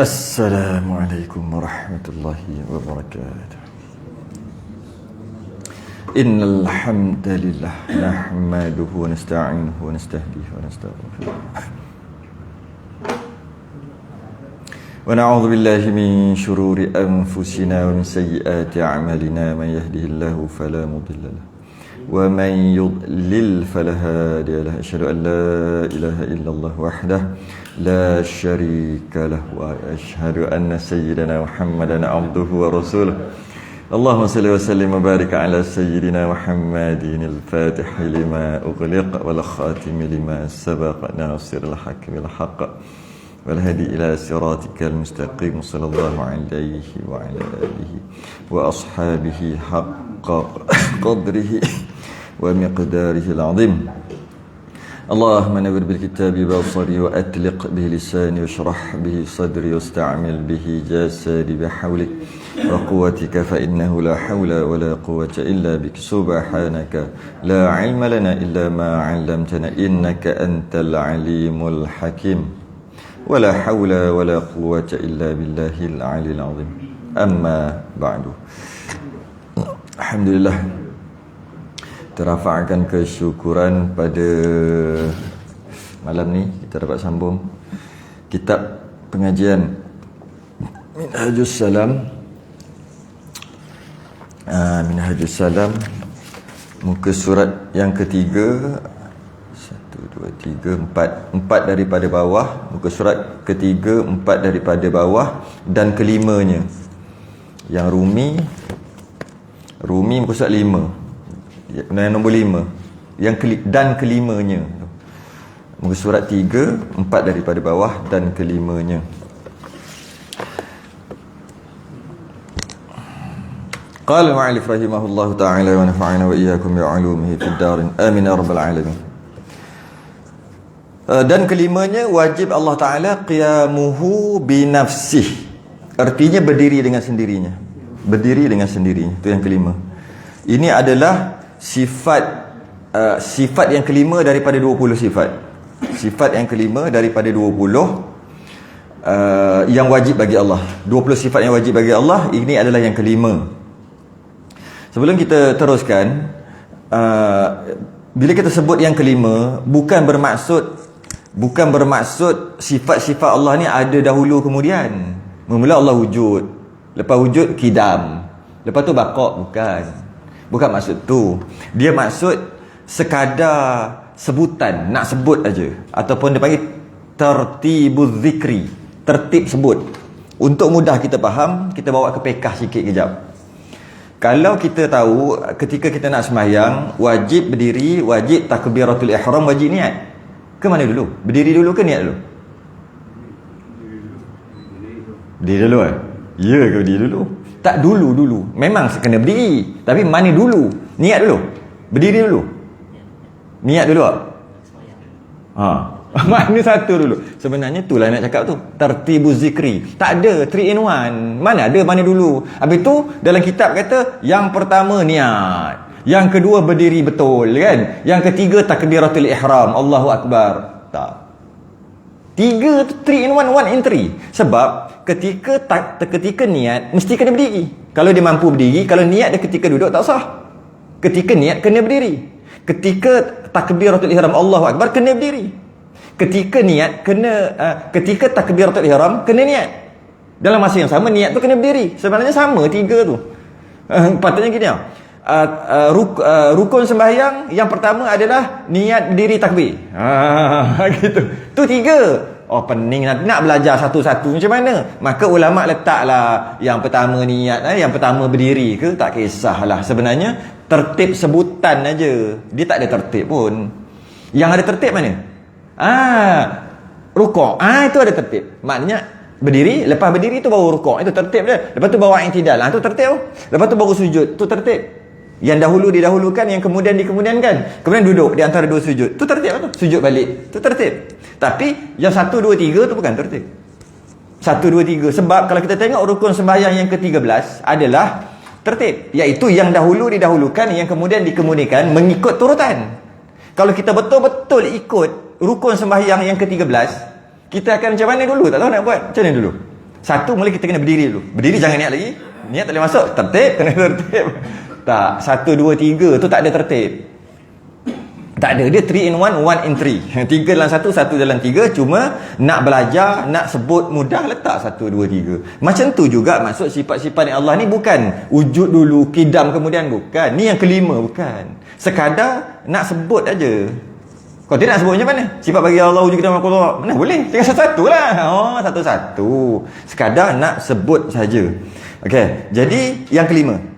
Assalamualaikum warahmatullahi wabarakatuh. Innal hamdalillah nahmaduhu wa nasta'inuhu wa nastahdihi wa nastaghfiruh. Wa na'udzu billahi min shururi anfusina wa min sayyiati a'malina man yahdihillahu fala mudilla lahu wa man yudlil fala hadiya lahu. Asyhadu an la ilaha illallah wahdahu la syarika lahu wa asyhadu anna sayyidana Muhammadan abduhu wa rasuluh. Allahumma salli wa sallim wa barik ala sayyidina Muhammadin al-fatih lima ughliq wal khatim lima sabaq nasiril haqq bil haqq wal hadi ila siratikal mustaqim. Sallallahu alaihi wa ala alihi wa ashabihi haqqa qadrihi wa miqdarihi al-azim. اللهم نور بالكتاب بصري وأتلق به لساني واشرح به صدري واستعمل به جسدي بحولك وقوتك فإنه لا حول ولا قوة إلا بك سبحانك لا علم لنا إلا ما علمتنا إنك أنت العليم الحكيم ولا حول ولا قوة إلا بالله العلي العظيم. أما بعد. الحمد لله, terafakkan kesyukuran pada malam ni kita dapat sambung kitab pengajian Minhajus Salam. Minhajus Salam, muka surat yang ketiga, 1, 2, 3, 4 daripada bawah, muka surat ketiga, 4 daripada bawah dan kelimanya. Yang Rumi muka surat 5, yang nombor 5, yang dan kelimanya. Muka surat 3, 4 daripada bawah dan kelimanya. Qala al-mu'allif rahimahullahu ta'ala wa nafa'ana wa iyyakum bi'ulumihi fid darin amin ya rabbal alamin. Dan kelimanya, wajib Allah Ta'ala qiyamuhu binafsih, artinya berdiri dengan sendirinya. Berdiri dengan sendirinya, itu yang kelima. Ini adalah sifat yang kelima daripada 20 sifat. Sifat yang kelima daripada 20 yang wajib bagi Allah. 20 sifat yang wajib bagi Allah, ini adalah yang kelima. Sebelum kita teruskan, bila kita sebut yang kelima, bukan bermaksud sifat-sifat Allah ni ada dahulu kemudian. Mula Allah wujud, lepas wujud kidam, lepas tu baqa', bukan maksud tu. Dia maksud sekadar sebutan, nak sebut aja, ataupun dia panggil tertibuz zikri, tertib sebut. Untuk mudah kita faham, kita bawa ke pekah sikit kejap. Kalau kita tahu ketika kita nak sembahyang, wajib berdiri, wajib takbiratul ihram, wajib niat. Ke mana dulu? Berdiri dulu ke niat dulu? Berdiri dulu Ya ke berdiri dulu? Tak dulu. Memang kena berdiri, tapi mana dulu? Niat dulu? Berdiri dulu? Niat dulu tak? Mana satu dulu? Sebenarnya itulah nak cakap tu, tertibuz zikri. Tak ada 3 in 1. Mana ada mana dulu? Habis tu dalam kitab kata yang pertama niat, yang kedua berdiri betul kan, yang ketiga takbiratul ihram, Allahu akbar. Tak. 3 in 1, 1 in 3. Sebab ketika niat mesti kena berdiri. Kalau dia mampu berdiri, kalau niat dia ketika duduk tak sah. Ketika niat kena berdiri. Ketika takbiratul ihram Allahu akbar kena berdiri. Ketika niat ketika takbiratul ihram kena niat. Dalam masa yang sama niat tu kena berdiri. Sebenarnya sama 3 tu. Patutnya gini rukun sembahyang yang pertama adalah niat berdiri takbir. Gitu. Tu 3. Pening nak belajar satu-satu macam mana? Maka ulama letaklah yang pertama niat, yang pertama berdiri ke, tak kisahlah. Sebenarnya tertib sebutan aja. Dia tak ada tertib pun. Yang ada tertib mana? Rukuk. Itu ada tertib. Maknanya berdiri, lepas berdiri tu baru rukuk. Itu tertib dia. Lepas tu bawa i'tidal. Itu tertib. Lepas tu baru sujud. Tu tertib. Yang dahulu didahulukan, yang kemudian dikemudiankan. Kemudian duduk di antara 2 sujud. Tu tertib tu. Sujud balik. Tu tertib. Tapi yang 1, 2, 3 tu bukan tertib. 1, 2, 3. Sebab kalau kita tengok rukun sembahyang yang ke-13 adalah tertib. Iaitu yang dahulu didahulukan, yang kemudian dikemudikan mengikut turutan. Kalau kita betul-betul ikut rukun sembahyang yang ke-13, kita akan macam mana dulu? Tak tahu nak buat. Macam mana dulu? Satu, mula kita kena berdiri dulu. Berdiri jangan niat lagi. Niat tak boleh masuk. Tertib, kena tertib. Tak, 1, 2, 3 tu tak ada tertib. Tak ada, dia 3 in 1, 1 in 3. 3 dalam 1, 1 dalam 3. Cuma nak belajar, nak sebut mudah, letak 1, 2, 3. Macam tu juga maksud sifat-sifat Allah ni bukan wujud dulu, kidam kemudian, bukan. Ni yang kelima, bukan. Sekadar nak sebut aja. Kalau tidak nak sebut macam mana? Sifat bagi Allah wujud kidam Allah. Mana boleh? Tinggal satu-satu lah. Oh, satu-satu. Sekadar nak sebut saja. Okey, jadi yang kelima.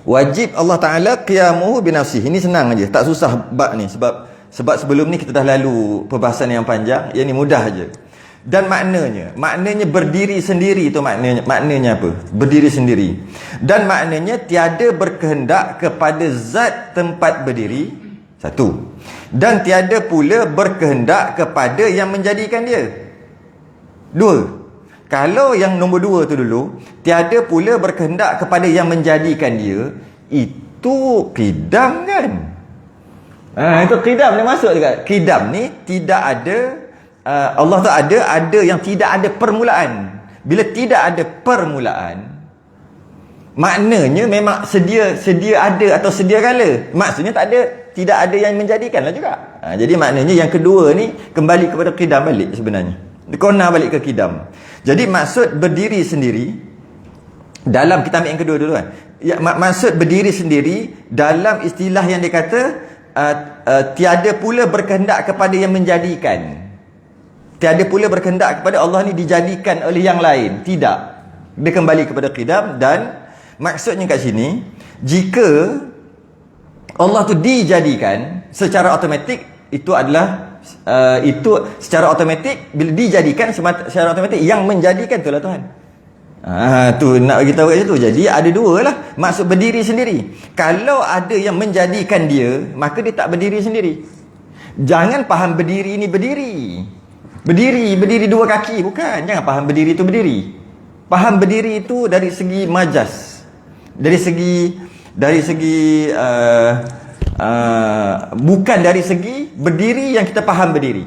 Wajib Allah Ta'ala qiyamuhu binafsih. Ini senang aja, tak susah bab ni. Sebab sebelum ni kita dah lalu perbahasan yang panjang. Yang ni mudah aja. Dan maknanya berdiri sendiri tu maknanya apa? Berdiri sendiri. Dan maknanya tiada berkehendak kepada zat tempat berdiri. Satu. Dan tiada pula berkehendak kepada yang menjadikan dia. Dua. Kalau yang nombor 2 tu dulu, tiada pula berkehendak kepada yang menjadikan dia, itu qidam kan? Itu qidam dia masuk juga. Qidam ni tidak ada, Allah tu ada yang tidak ada permulaan. Bila tidak ada permulaan, maknanya memang sedia ada atau sedia kala. Maksudnya tidak ada yang menjadikan lah juga. Jadi maknanya yang kedua ni kembali kepada qidam balik sebenarnya. Kona balik ke qidam. Jadi maksud berdiri sendiri dalam, kita ambil yang kedua dulu kan. Ya, maksud berdiri sendiri dalam istilah yang dia kata tiada pula berkehendak kepada yang menjadikan. Tiada pula berkehendak kepada Allah ni dijadikan oleh yang lain. Tidak. Dia kembali kepada qidam. Dan maksudnya kat sini, jika Allah tu dijadikan secara automatik, itu adalah itu secara automatik, bila dijadikan secara automatik, yang menjadikan itulah Tuhan. Tu nak bagi tahu kat situ. Jadi ada dua lah maksud berdiri sendiri. Kalau ada yang menjadikan dia, maka dia tak berdiri sendiri. Jangan faham berdiri ni berdiri dua kaki, bukan. Jangan faham berdiri tu berdiri. Faham berdiri itu dari segi majas, dari segi bukan dari segi berdiri yang kita faham berdiri.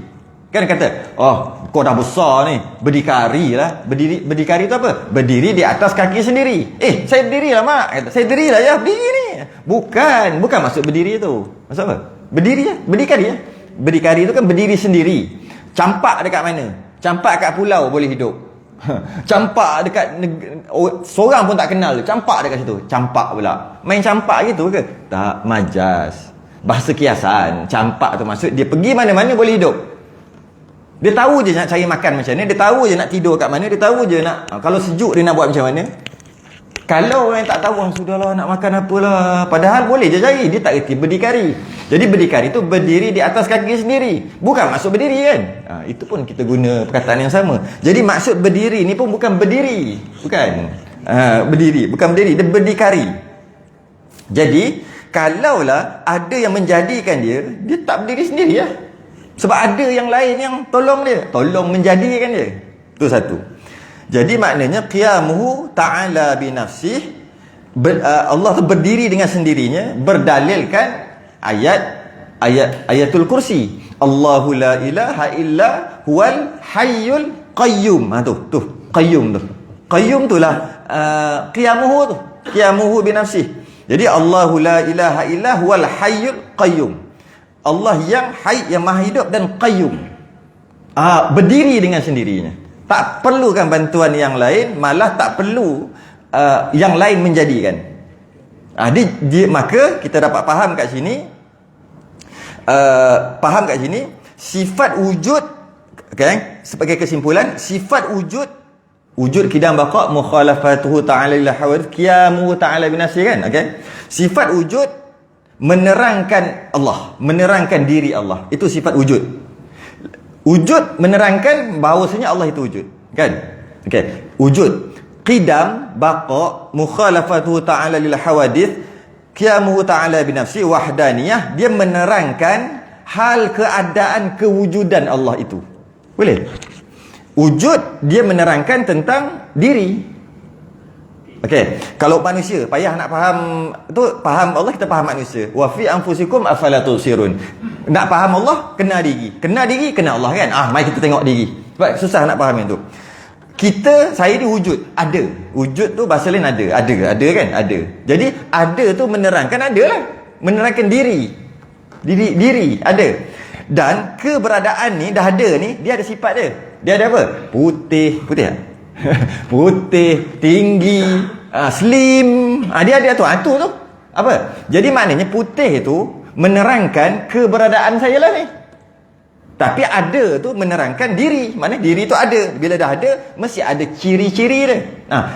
Kan kata, oh kau dah besar ni, berdikari lah. Berdikari tu apa? Berdiri di atas kaki sendiri. Saya berdiri lah mak. Kata, saya berdiri lah ya, berdiri ni. Bukan maksud berdiri tu. Maksud apa? Berdiri ya, berdikari ya. Berdikari tu kan berdiri sendiri. Campak dekat mana? Campak kat pulau boleh hidup. Campak dekat seorang pun tak kenal, campak dekat situ. Campak pula. Main campak gitu ke? Tak, majas. Bahasa kiasan. Campak tu maksud dia pergi mana-mana boleh hidup. Dia tahu je nak cari makan macam mana, dia tahu je nak tidur kat mana, dia tahu je nak kalau sejuk dia nak buat macam mana. Kalau orang yang tak tahu, sudahlah nak makan apalah, padahal boleh je cari, dia tak reti berdikari. Jadi berdikari tu berdiri di atas kaki sendiri. Bukan maksud berdiri kan? Itu pun kita guna perkataan yang sama. Jadi maksud berdiri ni pun bukan berdiri. Bukan. Berdiri, bukan berdiri, dia berdikari. Jadi kalaulah ada yang menjadikan dia tak berdiri sendiri lah. Sebab ada yang lain yang tolong menjadikan dia. Itu satu. Jadi maknanya qiyamuhu ta'ala binafsih, Allah tu berdiri dengan sendirinya, berdalilkan ayatul kursi. Allahu la ilaha illa huwal hayyul qayyum. Tu qayyum tu. Qayyum tu lah qiyamuhu binafsih. Jadi Allahu la ilaha illa huwal hayyul qayyum. Allah yang hayy, yang maha hidup dan qayyum. Berdiri dengan sendirinya. Tak perlukan bantuan yang lain, malah tak perlu yang lain menjadikan. Maka kita dapat faham kat sini, sifat wujud, okay, sebagai kesimpulan, sifat wujud qidam baqa mukhalafatuhu ta'ala lil hawadith qiyamu ta'ala binafsi kan, okay? Sifat wujud menerangkan Allah, menerangkan diri Allah. Itu sifat wujud. Wujud menerangkan bahawasanya Allah itu wujud, kan? Okey, wujud. Qidam baqa mukhalafatuhu ta'ala lil hawadith qiyamuhu ta'ala binafsi wahdaniyah, dia menerangkan hal keadaan kewujudan Allah itu. Boleh? Wujud dia menerangkan tentang diri. Okey, kalau manusia payah nak faham tu, faham Allah kita faham manusia. Wa fi anfusikum afala tusirun. Nak faham Allah kena diri. Kena Allah kan? Mari kita tengok diri. Sebab susah nak faham yang tu. Saya ni wujud, ada. Wujud tu bahasa lain ada kan? Ada. Jadi ada tu menerangkan ada lah. Menerangkan diri, ada. Dan keberadaan ni dah ada ni, dia ada sifat dia. Dia ada apa? Putih tak? Putih, tinggi, slim. Dia ada tu. Tu apa? Jadi maknanya putih tu menerangkan keberadaan saya lah ni. Tapi ada tu menerangkan diri. Mana diri tu ada. Bila dah ada, mesti ada ciri-ciri dia.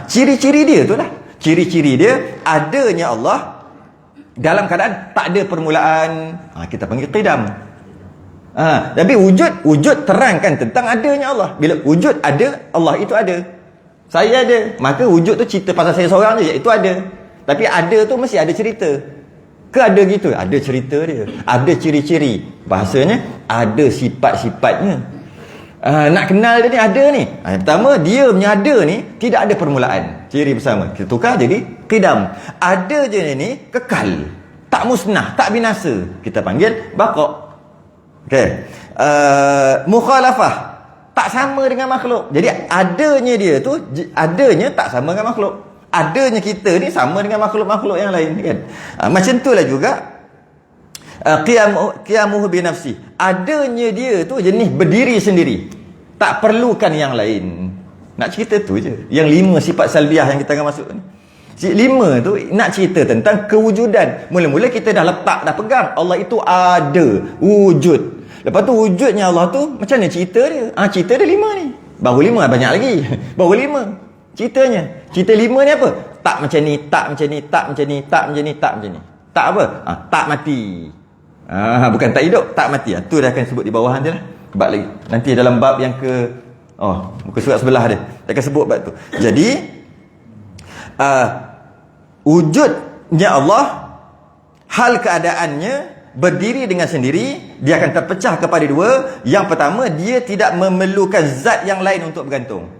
Ciri-ciri dia tu lah. Ciri-ciri dia, adanya Allah dalam keadaan tak ada permulaan. Kita panggil qidam. Tapi wujud terangkan tentang adanya Allah. Bila wujud ada, Allah itu ada. Saya ada. Maka wujud tu cerita pasal saya seorang je, itu ada. Tapi ada tu mesti ada cerita. Ke ada gitu? Ada cerita dia. Ada ciri-ciri. Bahasanya ada sifat-sifatnya. Nak kenal dia ni ada ni. Yang pertama, dia punya ada ni tidak ada permulaan. Ciri bersama. Kita tukar jadi qidam. Ada je ni kekal. Tak musnah, tak binasa. Kita panggil baqa'. Okey. Mukhalafah. Tak sama dengan makhluk. Jadi adanya dia tu, adanya tak sama dengan makhluk. Adanya kita ni sama dengan makhluk-makhluk yang lain kan. Macam itulah juga qiyamuhu bi nafsi. Adanya dia tu jenis berdiri sendiri. Tak perlukan yang lain. Nak cerita tu je. Yang 5 sifat salbiah yang kita akan masuk ni. 5 tu nak cerita tentang kewujudan. Mula-mula kita dah letak, dah pegang Allah itu ada, wujud. Lepas tu wujudnya Allah tu macam mana cerita dia? Cerita dia 5 ni. Baru 5, banyak lagi. Baru 5 ceritanya. Cerita 5 ni apa? Tak macam ni, tak macam ni, tak macam ni, tak macam ni, tak macam ni. Tak apa? Tak mati. Bukan tak hidup, tak mati. Tu dah akan sebut di bawah nanti lah. Bab lagi. Nanti dalam bab yang muka surat sebelah dia. Dia akan sebut bab tu. Jadi wujudnya Allah, hal keadaannya berdiri dengan sendiri, dia akan terpecah kepada 2. Yang pertama, dia tidak memerlukan zat yang lain untuk bergantung.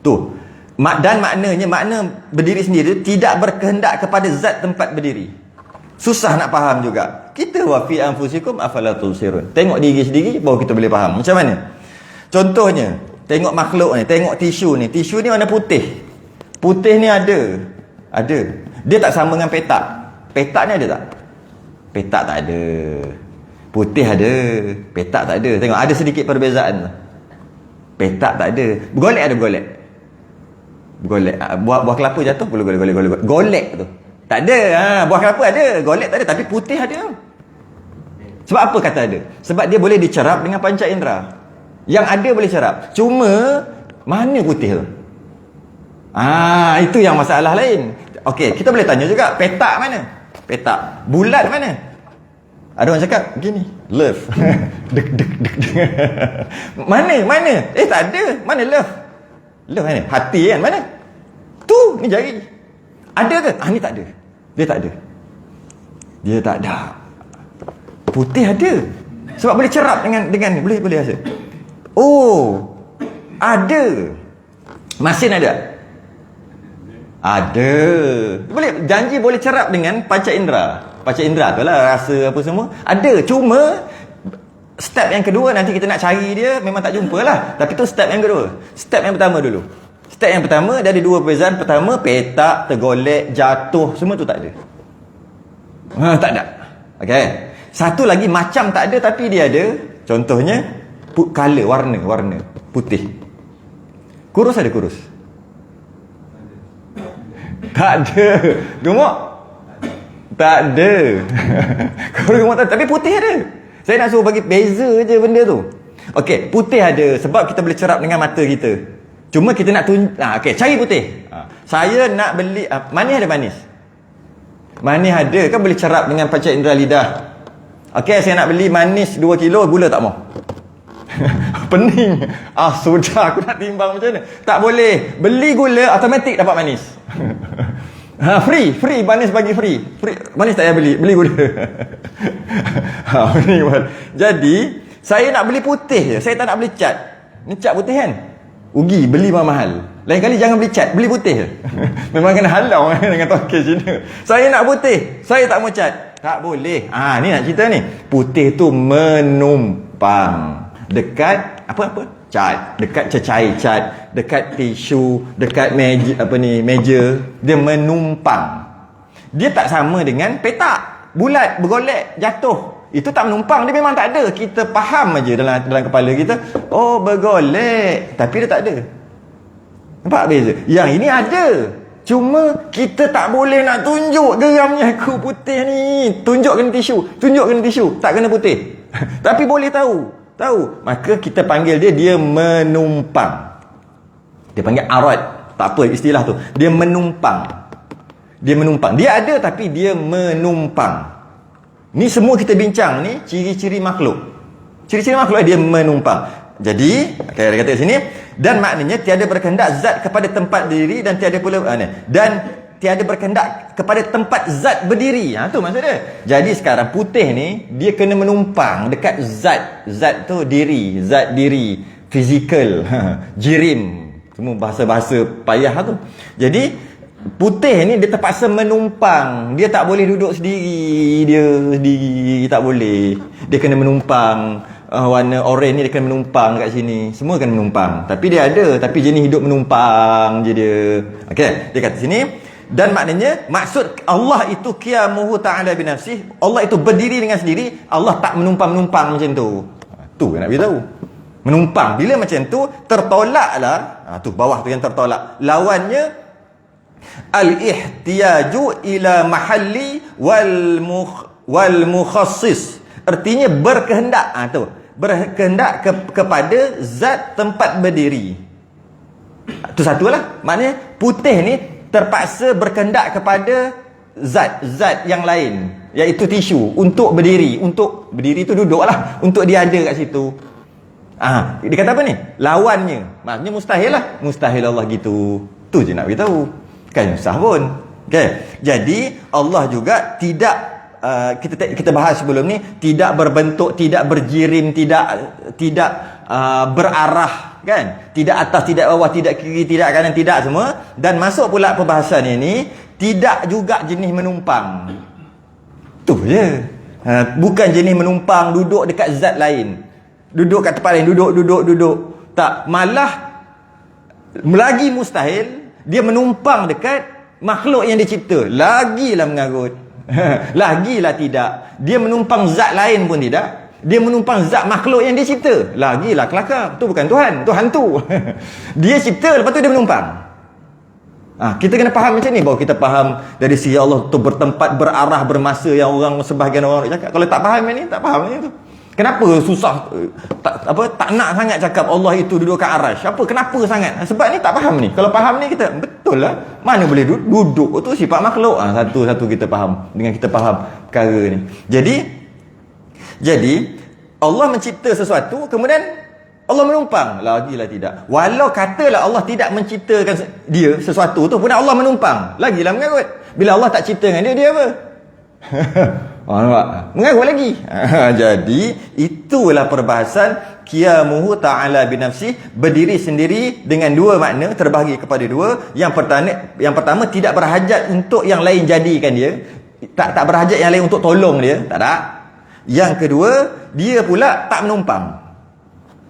Tu. Dan makna berdiri sendiri tidak berkehendak kepada zat tempat berdiri. Susah nak faham juga. Kita wa fi anfusikum afala tubsirun. Tengok diri sendiri baru kita boleh faham. Macam mana? Contohnya, tengok makhluk ni, tengok tisu ni. Tisu ni warna putih. Putih ni ada. Dia tak sama dengan petak. Petak ni ada tak? Petak tak ada. Putih ada. Petak tak ada. Tengok ada sedikit perbezaan. Petak tak ada. Bergolek ada bergolek. Golek. Buah kelapa jatuh boleh golek. Golek tu tak ada. Buah kelapa ada, golek tak ada. Tapi putih ada. Sebab apa kata ada? Sebab dia boleh dicerap dengan panca indera. Yang ada boleh cerap. Cuma mana putih tu? Itu yang masalah lain. Okey, kita boleh tanya juga, petak mana? Petak. Bulat mana? Ada orang cakap begini, love. Dek. Mana? Tak ada. Mana love? Love mana? Hati kan? Mana? Tu, ni jari. Ada ke? Ni tak ada. Dia tak ada. Putih ada. Sebab boleh cerap dengan boleh rasa. Ada. Masin ada? Ada. Janji boleh cerap dengan panca indera. Panca indera tu lah, rasa apa semua. Ada. Cuma step yang kedua nanti kita nak cari dia memang tak jumpa lah. Tapi tu step yang kedua. Step yang pertama dulu. Step yang pertama dia ada 2 perbezaan. Pertama, petak, tergolek, jatuh, semua tu tak ada. Tak ada. Okey. Satu lagi macam tak ada tapi dia ada. Contohnya color, warna putih. Kurus ada kurus? Tak ada. Gemuk? Tak ada. Kurus gemuk tak ada. Tapi putih ada. Saya nak suruh bagi beza je benda tu. Okey, putih ada sebab kita boleh cerap dengan mata kita. Cuma kita nak okey, cari putih. Saya nak beli manis ada manis. Manis ada kan boleh cerap dengan panca indera lidah. Okey, saya nak beli manis 2 kilo, gula tak mau. Pening. Sudah aku nak timbang macam mana? Tak boleh. Beli gula automatik dapat manis. Free manis bagi free. Manis tak payah beli gula. Jadi saya nak beli putih je. Saya tak nak beli cat. Ni cat putih kan? Rugi beli mahal. Lain kali jangan beli cat, beli putih je. Memang kena halau dengan tokek Cina. Saya nak putih, saya tak mau cat. Tak boleh. Ni nak cerita ni. Putih tu menumpang dekat apa? cat, dekat cecair cat, dekat tisu, dekat meja, dia menumpang. Dia tak sama dengan petak, bulat, bergolek, jatuh. Itu tak menumpang, dia memang tak ada. Kita faham aja dalam kepala kita, oh bergolek, tapi dia tak ada. Nampak beza? Yang ini ada. Cuma kita tak boleh nak tunjuk geramnya aku putih ni. Tunjuk kena tisu, tak kena putih. Tapi boleh tahu. Maka kita panggil dia menumpang. Dia panggil arad. Tak apa istilah tu. Dia menumpang. Dia ada tapi dia menumpang. Ni semua kita bincang ni ciri-ciri makhluk. Ciri-ciri makhluk dia menumpang. Jadi, dia kata sini, dan maknanya tiada berkehendak zat kepada tempat berdiri dan tiada pula tiada berkehendak kepada tempat zat berdiri. Tu maksud dia. Jadi sekarang putih ni dia kena menumpang dekat zat. Zat tu diri, zat diri, fizikal, jirim. Semua bahasa-bahasa payah tu. Jadi putih ni dia terpaksa menumpang. Dia tak boleh duduk sendiri. Tak boleh. Dia kena menumpang. Warna oren ni dia kena menumpang kat sini. Semua kena menumpang. Tapi dia ada, tapi jenis hidup menumpang je dia. Okey, dia kata sini, dan maknanya maksud Allah itu qiyamuhu ta'ala binafsih. Allah itu berdiri dengan sendiri. Allah tak menumpang-menumpang macam tu. Tu nak beritahu. Menumpang. Bila macam tu tertolaklah. Tu bawah tu yang tertolak. Lawannya al-ihtiyaju ila mahalli wal mukhassis. Artinya berkehendak. Tu berkehendak kepada zat tempat berdiri. Itu satulah. Maknanya putih ni terpaksa berkehendak kepada zat yang lain, iaitu tisu, untuk berdiri. Untuk berdiri tu duduk lah, untuk dia ada kat situ. Dia kata apa ni? Lawannya. Maksudnya mustahil lah. Mustahil Allah gitu. Tu je nak beritahu. Kan susah pun. Okay. Jadi Allah juga tidak, kita bahas sebelum ni, tidak berbentuk, tidak berjirim, tidak berarah, kan? Tidak atas, tidak bawah, tidak kiri, tidak kanan, tidak semua. Dan masuk pula perbahasan ini, tidak juga jenis menumpang. Tu je. Bukan jenis menumpang duduk dekat zat lain, duduk kat tempat lain, duduk. Tak, malah lagi mustahil dia menumpang dekat makhluk yang dicipta. Lagilah mengarut. Lagilah tidak. Dia menumpang zat lain pun tidak. Dia menumpang zat makhluk yang dia cipta. Lagilah kelakar. Tu bukan Tuhan, tu hantu. Dia cipta, lepas tu dia menumpang. Kita kena faham macam ni, baru kita faham dari segi Allah tu bertempat, berarah, bermasa, yang sebahagian orang cakap. Kalau tak faham ni, tak faham ni tu. Kenapa susah, tak nak sangat cakap Allah itu duduk kat arash? Kenapa sangat? Sebab ni tak faham ni. Kalau faham ni kita betul lah. Mana boleh duduk tu sifat makhluk. Satu-satu kita faham dengan kita faham perkara ni. Jadi Allah mencipta sesuatu, kemudian Allah menumpang. Lagilah tidak. Walau katalah Allah tidak menciptakan dia sesuatu tu, pun Allah menumpang. Lagilah mengarut. Bila Allah tak cipta dengan dia apa? Nampak? Mengarut lagi. Jadi itulah perbahasan qiyamuhu ta'ala binafsih, berdiri sendiri dengan dua makna, terbahagi kepada dua. Yang pertama tidak berhajat untuk yang lain jadikan dia. Tak berhajat yang lain untuk tolong dia. Tak ada. Yang kedua, dia pula tak menumpang.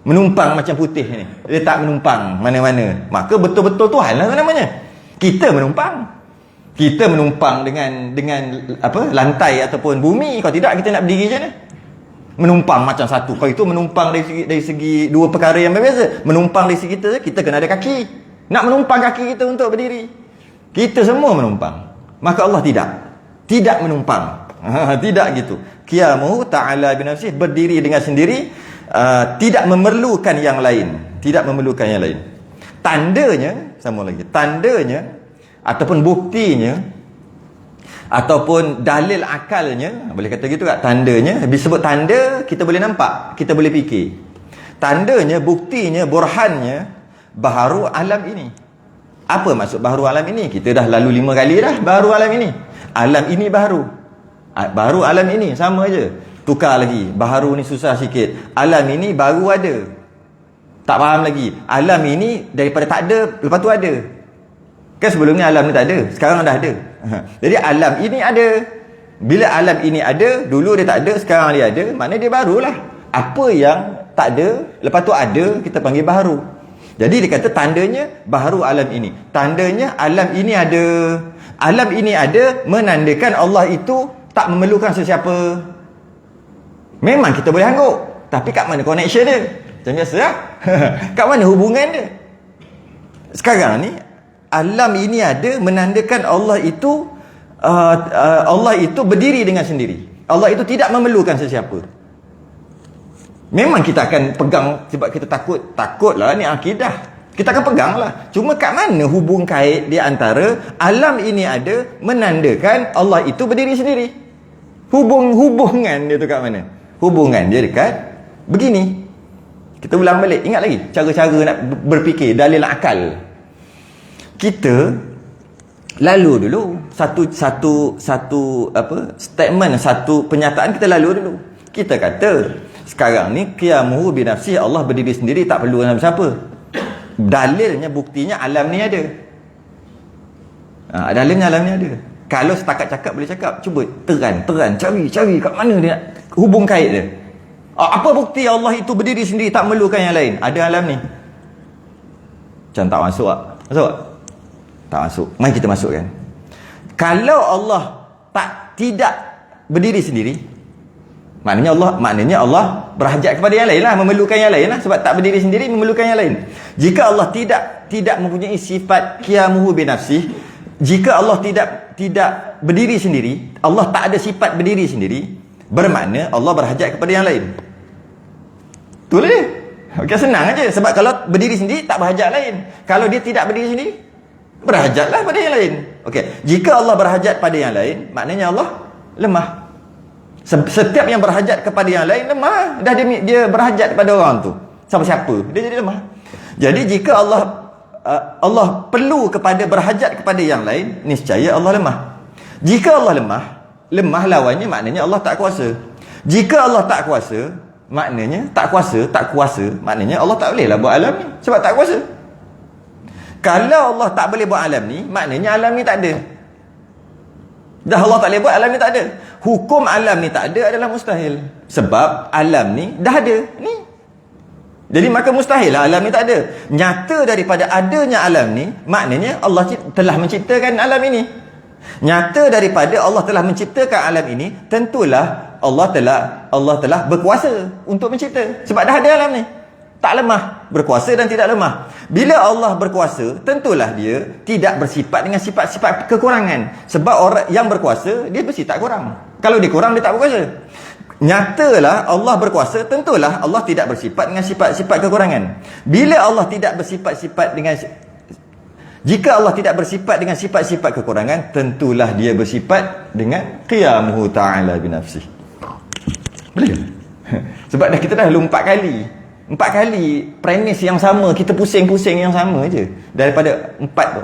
Menumpang macam putih ni. Dia tak menumpang mana-mana. Maka betul-betul Tuhan lah namanya. Kita menumpang. Kita menumpang dengan lantai ataupun bumi. Kalau tidak, kita nak berdiri macam mana? Menumpang macam satu. Kalau itu menumpang dari segi dua perkara yang berbeza. Menumpang dari segi kita kena ada kaki. Nak menumpang kaki kita untuk berdiri. Kita semua menumpang. Maka Allah tidak menumpang. Tidak gitu. Qiyamuhu ta'ala binafsih, berdiri dengan sendiri, tidak memerlukan yang lain. Tandanya, sama lagi. Tandanya ataupun buktinya ataupun dalil akalnya, boleh kata gitu tak? Tandanya, disebut tanda, kita boleh nampak, kita boleh fikir. Tandanya, buktinya, burhannya baharu alam ini. Apa maksud baharu alam ini? Kita dah lalu 5 kali dah baharu alam ini. Alam ini baharu alam ini, sama je. Tukar lagi, baharu ni susah sikit. Alam ini baru ada, tak faham lagi. Alam ini daripada tak ada, lepas tu ada. Kan sebelum ni alam ni tak ada, sekarang dah ada. Jadi alam ini ada. Bila alam ini ada, dulu dia tak ada, sekarang dia ada, maknanya dia barulah. Apa yang tak ada. Lepas tu ada, kita panggil baharu. Jadi dia kata tandanya baharu alam ini. Tandanya alam ini ada. Alam ini ada menandakan Allah itu tak memerlukan sesiapa. Memang kita boleh angguk, tapi kat mana connection dia? Macam biasa lah. Kat mana hubungan dia? Sekarang ni alam ini ada menandakan Allah itu berdiri dengan sendiri. Allah itu tidak memerlukan sesiapa. Memang kita akan pegang sebab kita takutlah ni akidah. Kita akan pegang lah. Cuma kat mana hubung kait di antara alam ini ada menandakan Allah itu berdiri sendiri? Hubungan dia tu kat mana? Hubungan dia dekat begini. Kita ulang balik. Ingat lagi cara-cara nak berfikir, dalil akal. Kita lalu dulu satu statement, satu penyataan kita lalu dulu. Kita kata sekarang ni qiyamuhu bi nafsi, Allah berdiri sendiri tak perlu dengan siapa. Dalilnya, buktinya alam ni ada. Dalilnya alam ni ada. Kalau setakat cakap boleh cakap, cuba teran cari kat mana dia hubung kait dia. Apa bukti Allah itu berdiri sendiri tak memerlukan yang lain? Ada alam ni. Macam tak masuk tak? Masuk tak? Tak masuk. Mari kita masukkan. Kalau Allah tidak berdiri sendiri, maknanya Allah berhajat kepada yang lain lah, memerlukan yang lain lah. Sebab tak berdiri sendiri, memerlukan yang lain. Jika Allah tidak mempunyai sifat qiyamuhu bi nafsih, jika Allah tidak berdiri sendiri, Allah tak ada sifat berdiri sendiri, bermakna Allah berhajat kepada yang lain. Betul dia? Okey, senang aja. Sebab kalau berdiri sendiri tak berhajat lain. Kalau dia tidak berdiri sendiri, berhajatlah pada yang lain. Okey, jika Allah berhajat pada yang lain, maknanya Allah lemah. Setiap yang berhajat kepada yang lain lemah. Dah dia berhajat kepada orang tu, siapa-siapa, dia jadi lemah. Jadi jika Allah perlu kepada berhajat kepada yang lain, niscaya Allah lemah. Jika Allah lemah lawannya maknanya Allah tak kuasa. Jika Allah tak kuasa, maknanya tak kuasa, maknanya Allah tak boleh lah buat alam ni sebab tak kuasa. Kalau Allah tak boleh buat alam ni, maknanya alam ni tak ada. Dah Allah tak boleh buat, alam ni tak ada. Hukum alam ni tak ada adalah mustahil. Sebab alam ni dah ada ni. Jadi maka mustahil lah alam ni tak ada. Nyata daripada adanya alam ni, maknanya Allah telah menciptakan alam ini. Nyata daripada Allah telah menciptakan alam ini, tentulah Allah telah berkuasa untuk mencipta. Sebab dah ada alam ni. Tak lemah, berkuasa dan tidak lemah. Bila Allah berkuasa, tentulah dia tidak bersifat dengan sifat-sifat kekurangan. Sebab orang yang berkuasa, dia mesti tak kurang. Kalau dia kurang, dia tak berkuasa. Nyatalah Allah berkuasa, tentulah Allah tidak bersifat dengan sifat-sifat kekurangan. Bila Allah tidak bersifat-sifat dengan, jika Allah tidak bersifat dengan sifat-sifat kekurangan, tentulah dia bersifat dengan qiyamuhu ta'ala binafsih. Boleh? Sebab kita dah lalu 4 kali. 4 kali premis yang sama, kita pusing-pusing yang sama je daripada 4 tu.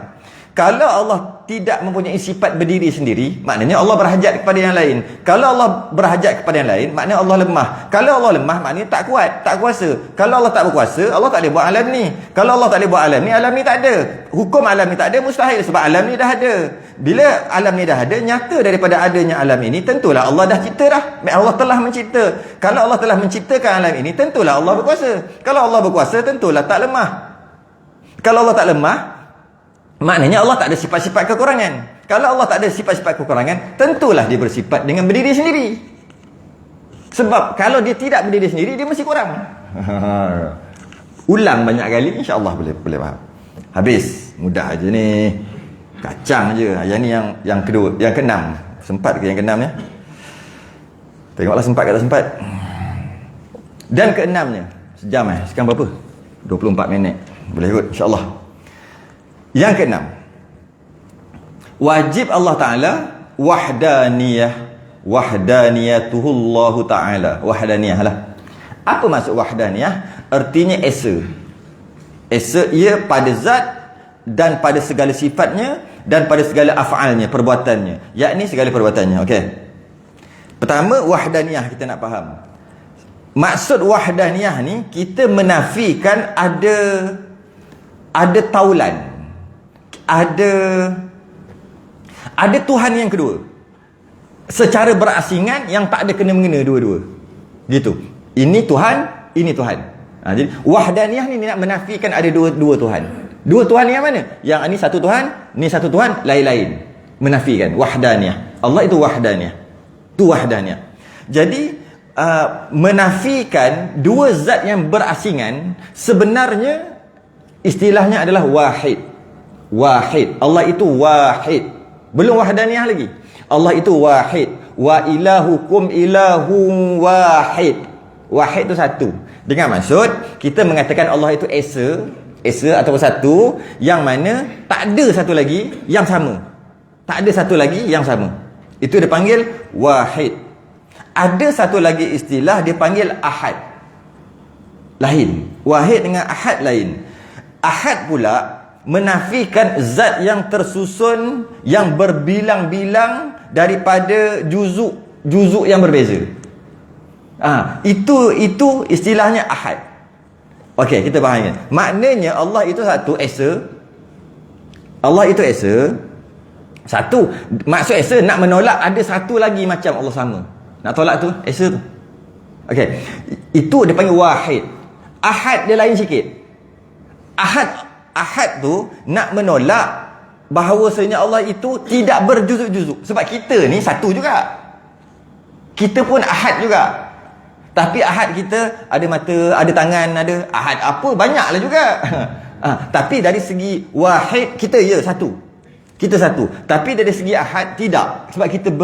Kalau Allah tidak mempunyai sifat berdiri sendiri, maknanya Allah berhajat kepada yang lain. Kalau Allah berhajat kepada yang lain, maknanya Allah lemah. Kalau Allah lemah, maknanya tak kuat, tak kuasa. Kalau Allah tak berkuasa, Allah tak boleh buat alam ni. Kalau Allah tak boleh buat alam ni tak ada. Hukum alam ni tak ada, mustahil. Sebab alam ni dah ada. Bila alam ni dah ada, nyata daripada adanya alam ini, tentulah Allah dah cipta dah. Allah telah mencipta. Kalau Allah telah menciptakan alam ini, tentulah Allah berkuasa. Kalau Allah berkuasa, tentulah tak lemah. Kalau Allah tak lemah, maknanya Allah tak ada sifat-sifat kekurangan. Kalau Allah tak ada sifat-sifat kekurangan, tentulah dia bersifat dengan berdiri sendiri. Sebab kalau dia tidak berdiri sendiri, dia mesti kurang. Ulang banyak kali, insya-Allah boleh faham. Habis, mudah aja ni. Kacang je. Yang ni yang kedua, yang keenam. Sempat ke yang keenam ya? Tengoklah sempat ke tak sempat. Dan keenamnya, sejam sekarang berapa? 24 minit. Boleh ikut insya-Allah. Yang keenam, wajib Allah Ta'ala wahdaniyatuhullah Ta'ala. Wahdaniyah lah. Apa maksud wahdaniyah? Artinya esa. Esa ia pada zat dan pada segala sifatnya dan pada segala af'alnya, perbuatannya, yakni segala perbuatannya. Okey. Pertama, wahdaniyah kita nak faham. Maksud wahdaniyah ni, kita menafikan ada taulan. Ada Tuhan yang kedua secara berasingan yang tak ada kena-mengena dua-dua gitu. Ini Tuhan, ini Tuhan. Jadi wahdaniyah ni nak menafikan ada dua Tuhan. Dua Tuhan ni yang mana? Yang ini satu Tuhan, ni satu Tuhan, lain-lain. Menafikan wahdaniyah. Allah itu wahdaniyah. Tu wahdaniyah. Jadi menafikan dua zat yang berasingan, sebenarnya istilahnya adalah wahid. Wahid. Allah itu wahid. Belum wahdaniyah lagi. Allah itu wahid. Wa ilahukum ilahun wahid. Wahid itu satu. Dengan maksud kita mengatakan Allah itu esa atau satu, yang mana tak ada satu lagi yang sama. Tak ada satu lagi yang sama. Itu dia panggil wahid. Ada satu lagi istilah dia panggil ahad. Lain. Wahid dengan ahad lain. Ahad pula menafikan zat yang tersusun, yang berbilang-bilang daripada juzuk yang berbeza. Itu istilahnya ahad. Okey, kita faham. Maknanya Allah itu satu, esa. Allah itu esa. Satu. Maksud esa nak menolak ada satu lagi macam Allah sama. Nak tolak tu esa tu. Okey. Itu dia panggil wahid. Ahad dia lain sikit. Ahad tu nak menolak bahawasanya Allah itu tidak berjuzuk-juzuk. Sebab kita ni satu juga. Kita pun ahad juga. Tapi ahad kita ada mata, ada tangan, ada ahad apa, banyaklah juga. Tapi dari segi wahid kita satu. Kita satu. Tapi dari segi ahad tidak. Sebab kita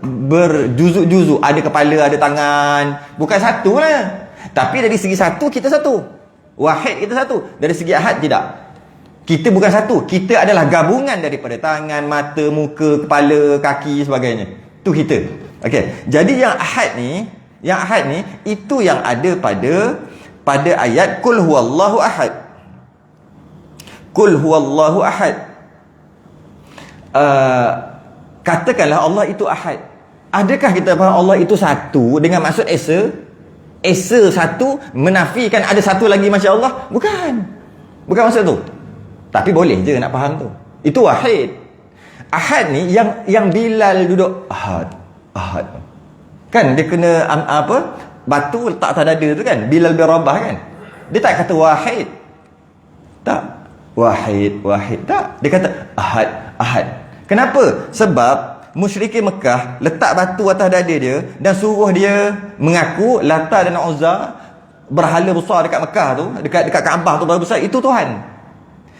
berjuzuk-juzuk, ada kepala, ada tangan. Bukan satu lah. Tapi dari segi satu kita satu. Wahid kita satu. Dari segi ahad tidak. Kita bukan satu. Kita adalah gabungan daripada tangan, mata, muka, kepala, kaki, sebagainya. Tu kita. Okey. Jadi yang ahad ni itu yang ada pada ayat Qul huwallahu ahad. Qul huwallahu ahad. Katakanlah Allah itu ahad. Adakah kita faham Allah itu satu dengan maksud esa? Esa satu menafikan ada satu lagi macam Allah? Bukan. Bukan maksud tu. Tapi boleh je nak faham tu. Itu wahid. Ahad ni yang Bilal duduk ahad. Kan dia kena batu letak atas dada tu kan, Bilal bin Rabah kan. Dia tak kata wahid. Tak. Wahid. Tak. Dia kata ahad. Kenapa? Sebab musyrikin Mekah letak batu atas dada dia dan suruh dia mengaku Lata dan Uzza, berhala besar dekat Mekah tu, dekat Kaabah tu berhala besar, itu Tuhan.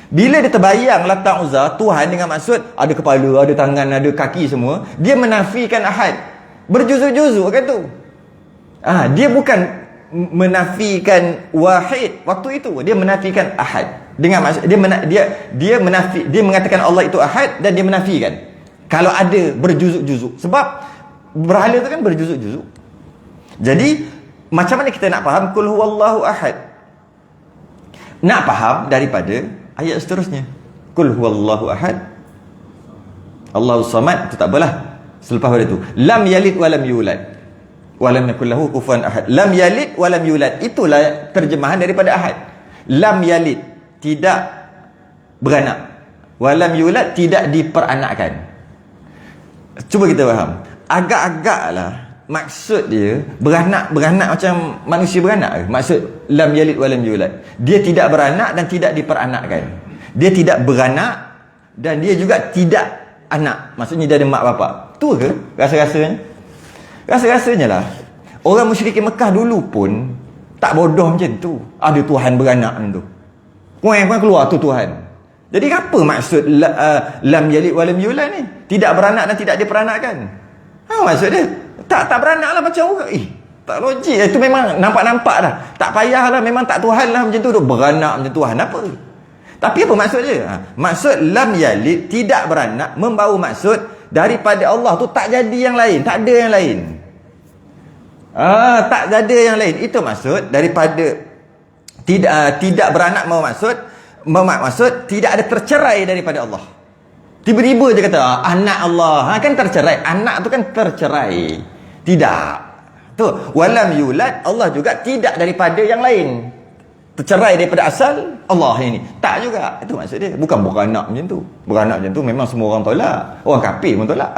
Bila dia terbayang Lata Uzza Tuhan dengan maksud ada kepala, ada tangan, ada kaki semua, dia menafikan ahad. Berjuzuk-juzuk kan tu. Dia bukan menafikan wahid waktu itu, dia menafikan ahad. Dengan maksud dia mengatakan Allah itu ahad dan dia menafikan kalau ada berjuzuk-juzuk. Sebab berhala tu kan berjuzuk-juzuk. Jadi macam mana kita nak faham Qul huwallahu ahad? Nak faham daripada ayat seterusnya. Qul huwallahu ahad. Allahus samad, itu tak apalah. Selepas pada itu, lam yalid wa lam yulad wa lam yakul lahu kufuwan ahad. Lam yalid wa lam yulad, itulah terjemahan daripada ahad. Lam yalid, tidak beranak. Wa lam yulad, tidak diperanakkan. Cuba kita faham. Agak-agaklah maksud dia beranak macam manusia beranak. Maksud lam yalid wa lam yulad, dia tidak beranak dan tidak diperanakkan. Dia tidak beranak dan dia juga tidak anak. Maksudnya dia ada mak bapak. Tu ke rasa-rasanya? Rasa-rasanya lah orang musyrikin Mekah dulu pun tak bodoh macam tu. Ada Tuhan beranak macam tu. Kuang keluar tu Tuhan. Jadi apa maksud lam yalid wa lam yulad ni? Tidak beranak dan tidak diperanakkan. Maksud dia tak beranak lah macam orang. Tak logik. Itu memang nampak-nampak dah. Tak payahlah, memang tak Tuhan lah macam tu. Beranak macam Tuhan apa? Tapi apa maksud dia? Maksud lam yalid, tidak beranak, membawa maksud daripada Allah tu tak jadi yang lain, tak ada yang lain. Tak ada yang lain. Itu maksud daripada tidak beranak, maksud tidak ada tercerai daripada Allah. Tiba-tiba je kata anak Allah, kan tercerai. Anak tu kan tercerai. Tidak. Tu walam yulad, Allah juga tidak daripada yang lain. tercerai daripada asal Allah ini. Tak juga. Itu maksud dia. Bukan beranak macam tu. Beranak macam tu memang semua orang tolak. Orang kafir pun tolak.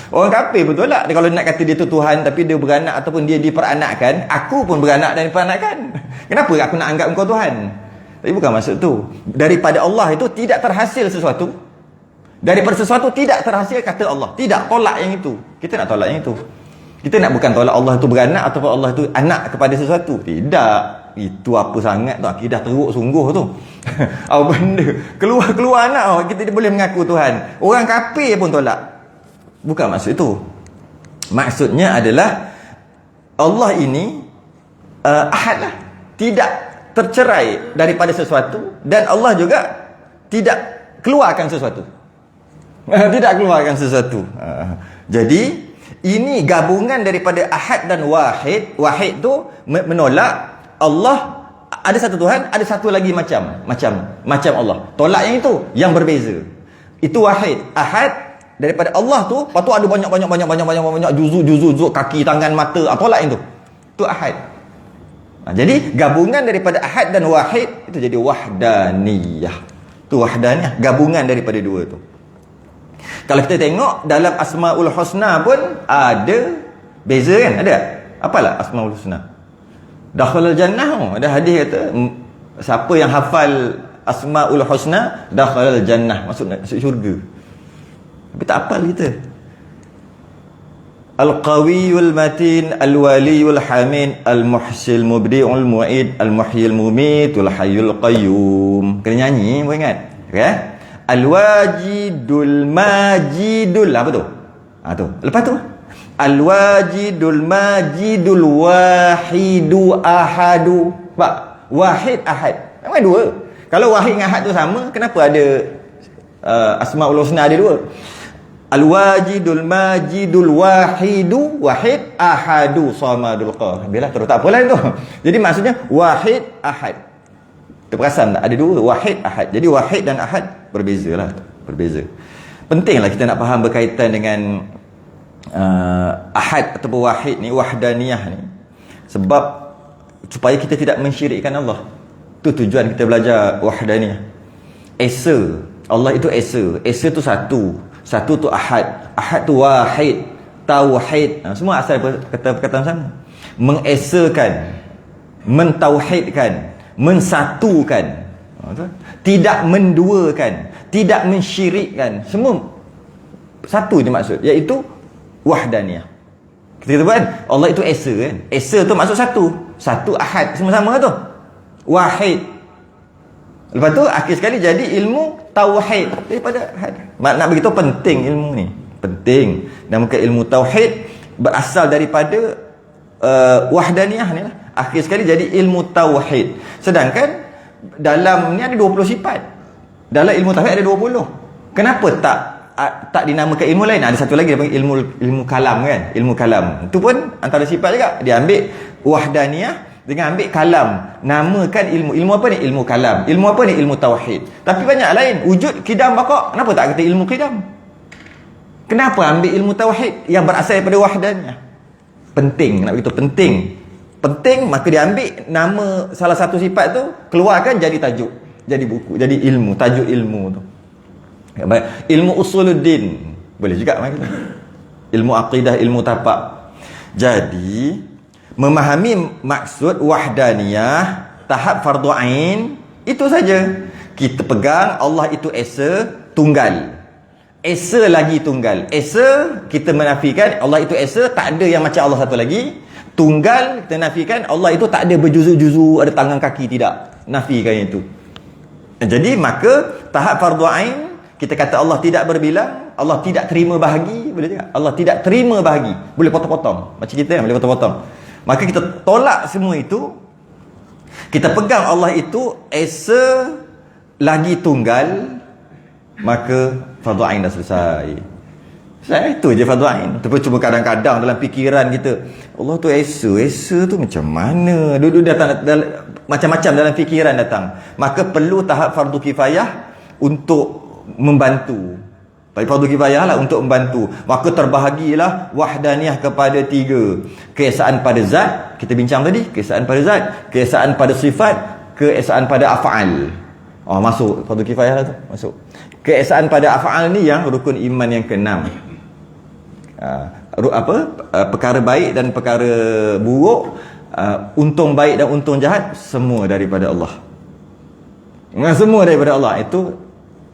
Orang kafir pun tolak. Dia kalau nak kata dia tu Tuhan tapi dia beranak ataupun dia diperanakkan, aku pun beranak dan diperanakkan. Kenapa aku nak anggap engkau Tuhan? Tapi bukan maksud tu. Daripada Allah itu tidak terhasil sesuatu. Daripada sesuatu tidak terhasil kata Allah. Tidak, tolak yang itu. Kita nak tolak yang itu. Kita nak bukan tolak Allah itu beranak ataupun Allah itu anak kepada sesuatu. Tidak. Itu apa sangat tu, akidah teruk sungguh tu. Apa benda keluar anak kita boleh mengaku Tuhan. Orang kafir pun tolak. Bukan maksud itu. Maksudnya adalah Allah ini ahad lah, tidak tercerai daripada sesuatu, dan Allah juga tidak keluarkan sesuatu. Tidak keluarkan sesuatu. Jadi ini gabungan daripada ahad dan wahid. Wahid tu menolak Allah ada satu Tuhan, ada satu lagi macam Allah. Tolak yang itu, yang berbeza. Itu wahid. Ahad daripada Allah tu, lepas tu ada banyak juzuk kaki, tangan, mata. Tolak yang tu. Itu ahad. Jadi gabungan daripada ahad dan wahid itu jadi wahdaniyah. Tu wahdaniyah, gabungan daripada dua tu. Kalau kita tengok dalam Asmaul Husna pun ada beza kan? Ada? Apalah Asmaul Husna? Dakhalal jannah. Ada hadis kata siapa yang hafal Asmaul Husna dakhalal jannah, masuk syurga. Tapi tak hafal kita. Al-Qawiyul Matin, Al-Waliyul Hamid, Al-Muhsil Mubdi'ul Mu'id, Al-Muhyil Mumitul Hayyul Qayyum. Kena nyanyi, boleh ingat? Okay? Al-Wajidul Majidul, apa tu? Tu. Lepas tu Al-Wajidul Majidul Wahidu Ahadu. Pak, wahid ahad. Memang dua. Kalau wahid dengan ahad tu sama, kenapa ada Asmaul Husna ada dua? Al-Wajidul Majidul Wahidu Wahid Ahadu Samadul Qahar. Biarlah terus tak apa lain tu. Jadi maksudnya wahid ahad. Terperasan tak? Ada dua, wahid ahad. Jadi wahid dan ahad berbezalah. Berbeza. Pentinglah kita nak faham berkaitan dengan ahad ataupun wahid ni, wahdaniyah ni, sebab supaya kita tidak mensyirikkan Allah. Tu tujuan kita belajar wahdaniyah. Esa, Allah itu esa. Esa tu satu tu ahad, ahad tu wahid, tauhid. Semua asal perkataan sama. Mengesakan, mentauhidkan, mensatukan, tidak menduakan, tidak mensyirikkan. Semua satu je maksud, iaitu wahdaniyah. Kita kata kan Allah itu esa kan. Esa tu maksud satu ahad, semua sama tu. Wahid. Lepas tu akhir sekali jadi ilmu tauhid daripada ahad. Nak begitu penting ilmu ni. Penting. Dan muka ilmu tauhid berasal daripada wahdaniyah ni lah. Akhir sekali jadi ilmu tauhid. Sedangkan dalam ni ada 20 sifat. Dalam ilmu tauhid ada 20. Kenapa tak dinamakan ilmu lain? Ada satu lagi dia panggil ilmu kalam kan. Ilmu kalam. Itu pun antara sifat juga. Dia ambil wahdaniyah dengan ambil kalam. Namakan ilmu apa ni? Ilmu kalam. Ilmu apa ni? Ilmu tauhid. Tapi banyak lain. Wujud, kidam, baqa'. Kenapa tak kata ilmu kidam? Kenapa ambil ilmu tauhid yang berasal daripada wahdaniyah? Penting. Nak begitu penting, maka dia ambil nama salah satu sifat tu, keluarkan jadi tajuk, jadi buku, jadi ilmu, tajuk ilmu tu. Ilmu usuluddin boleh juga macam tu. Ilmu akidah, ilmu tapak. Jadi memahami maksud wahdaniyah tahap fardu ain itu saja. Kita pegang Allah itu esa, tunggal. Esa lagi tunggal. Esa kita menafikan Allah itu esa, tak ada yang macam Allah satu lagi. Tunggal kita nafikan Allah itu tak ada berjuzu-juzu, ada tangan kaki, tidak. Nafikan itu. Jadi maka tahap fardu ain kita kata Allah tidak berbilang, Allah tidak terima bahagi, boleh juga. Allah tidak terima bahagi, boleh potong-potong. Macam kita boleh potong-potong. Maka kita tolak semua itu. Kita pegang Allah itu esa lagi tunggal, maka fardu ain dah selesai. Itu je fardu ain. Tapi cuma kadang-kadang dalam fikiran kita, Allah tu esa tu macam mana? Duduk datang macam-macam dalam fikiran datang. Maka perlu tahap fardu kifayah untuk membantu. Tapi fardu kifayah lah untuk membantu. Maka terbahagilah wahdaniyah kepada 3. Keesaan pada zat, kita bincang tadi, keesaan pada zat, keesaan pada sifat, keesaan pada af'al. Masuk fardu kifayah lah tu, masuk. Keesaan pada af'al ni yang rukun iman yang ke-6. Perkara baik dan perkara buruk, untung baik dan untung jahat, semua daripada Allah. Semua daripada Allah. Itu,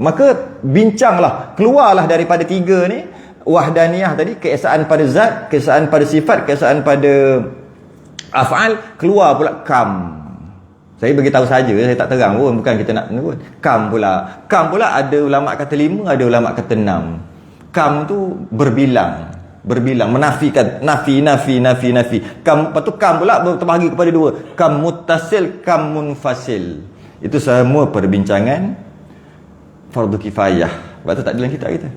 maka bincanglah, keluarlah daripada 3 ni, wahdaniyah tadi, keesaan pada zat, keesaan pada sifat, keesaan pada af'al, keluar pula kam. Saya beritahu saja, saya tak terang pun, bukan kita nak pun. Kam pula ada ulama kata 5, ada ulama kata 6. Kam tu berbilang, menafikan, nafi. Kam, lepas tu kam pula terbahagi kepada 2. Kam muttasil, kam munfasil. Itu semua perbincangan fardu kifayah. Sebab tu tak ada dalam kitab kita.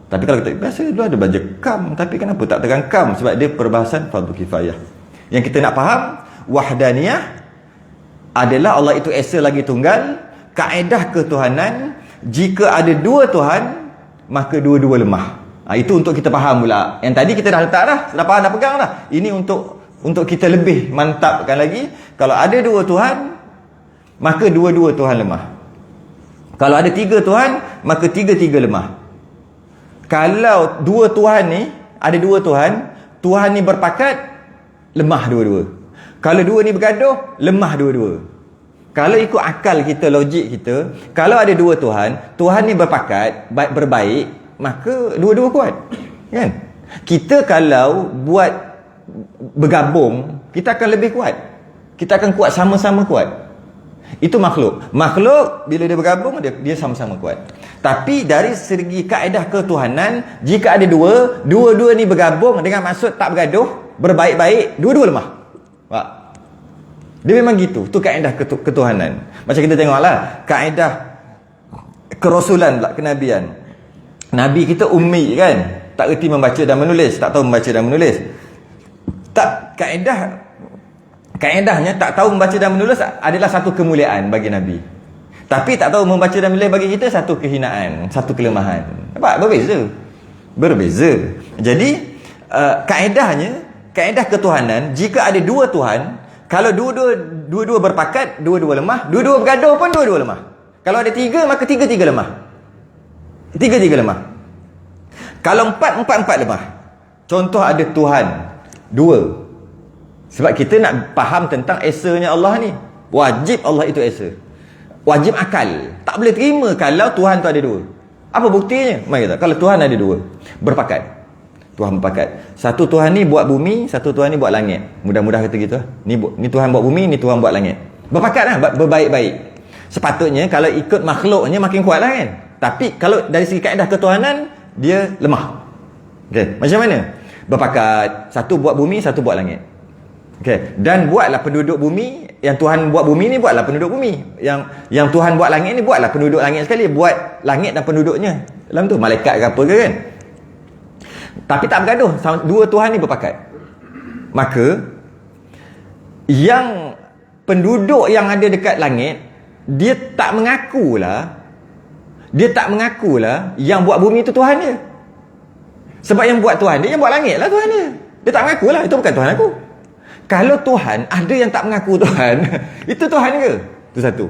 Tapi kalau kita biasa dulu ada baca kam, tapi kenapa tak terang kam? Sebab dia perbahasan fardu kifayah. Yang kita nak faham, wahdaniyah adalah Allah itu esa lagi tunggal. Kaedah ketuhanan, jika ada 2 Tuhan, maka dua-dua lemah. Itu untuk kita faham pula. Yang tadi kita dah letak dah faham, dah pegang dah. Ini untuk kita lebih mantapkan lagi. Kalau ada 2 Tuhan, maka dua-dua Tuhan lemah. Kalau ada 3 Tuhan, maka 3-3 lemah. Kalau 2 Tuhan ni, ada 2 Tuhan, Tuhan ni berpakat, lemah dua-dua. Kalau 2 ni bergaduh, lemah dua-dua. Kalau ikut akal kita, logik kita, kalau ada 2 Tuhan, Tuhan ni berpakat, berbaik, maka dua-dua kuat. Kan? Kita kalau buat bergabung, kita akan lebih kuat. Kita akan kuat, sama-sama kuat. Itu makhluk. Makhluk bila dia bergabung, dia sama-sama kuat. Tapi dari segi kaedah ketuhanan, jika ada 2, dua-dua ni bergabung dengan maksud tak bergaduh, berbaik-baik, dua-dua lemah. Pak. Dia memang gitu. Tu kaedah ketuhanan. Macam kita tengoklah kaedah kerasulan pula, kenabian. Nabi kita ummi kan, tak erti membaca dan menulis, tak tahu membaca dan menulis. Tak, kaedahnya tak tahu membaca dan menulis adalah satu kemuliaan bagi Nabi. Tapi tak tahu membaca dan menulis bagi kita satu kehinaan, satu kelemahan. Nampak? Berbeza. Jadi kaedah ketuhanan, jika ada 2 Tuhan, kalau dua-dua berpakat, dua-dua lemah, dua-dua bergaduh pun dua-dua lemah. Kalau ada 3, maka 3-3 lemah. 3-3 lemah. Kalau 4 lemah. Contoh ada Tuhan 2. Sebab kita nak faham tentang esanya Allah ni. Wajib Allah itu esa. Wajib akal. Tak boleh terima kalau Tuhan tu ada 2. Apa buktinya? Mari kita. Kalau Tuhan ada 2, berpakat. Tuhan berpakat. Satu Tuhan ni buat bumi, satu Tuhan ni buat langit. Mudah-mudah kata gitu. Ni Tuhan buat bumi, ni Tuhan buat langit. Berpakat lah, berbaik-baik. Sepatutnya kalau ikut makhluknya makin kuat lah kan. Tapi kalau dari segi kaedah ketuhanan, dia lemah. Okay. Macam mana? Berpakat. Satu buat bumi, satu buat langit. Okay. Dan buatlah penduduk bumi. Yang Tuhan buat bumi ni, buatlah penduduk bumi. Yang Tuhan buat langit ni, buatlah penduduk langit sekali. Buat langit dan penduduknya dalam tu, malaikat ke apa ke kan. Tapi tak bergaduh. 2 Tuhan ni berpakat. Maka yang penduduk yang ada dekat langit, dia tak mengakulah yang buat bumi itu Tuhan dia. Sebab yang buat Tuhan dia, yang buat langit lah Tuhan dia. Dia tak mengakulah, itu bukan Tuhan aku. Kalau Tuhan, ada yang tak mengaku Tuhan, itu Tuhan ke? Itu satu.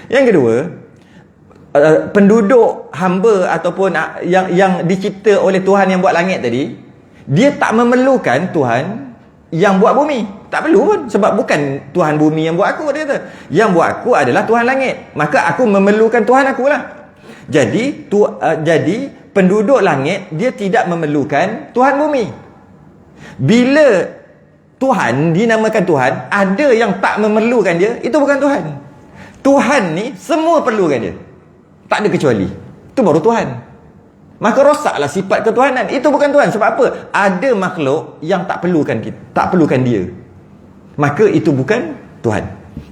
Yang kedua, penduduk hamba ataupun yang dicipta oleh Tuhan yang buat langit tadi, dia tak memerlukan Tuhan yang buat bumi. Tak perlu pun, sebab bukan Tuhan bumi yang buat aku, dia kata. Yang buat aku adalah Tuhan langit. Maka aku memerlukan Tuhan akulah. Jadi penduduk langit dia tidak memerlukan Tuhan bumi. Bila Tuhan dinamakan Tuhan, ada yang tak memerlukan dia, itu bukan Tuhan. Tuhan ni semua perlukan dia. Tak ada kecuali. Itu baru Tuhan. Maka rosaklah sifat ketuhanan. Itu bukan Tuhan. Sebab apa? Ada makhluk yang tak perlukan dia. Maka itu bukan Tuhan.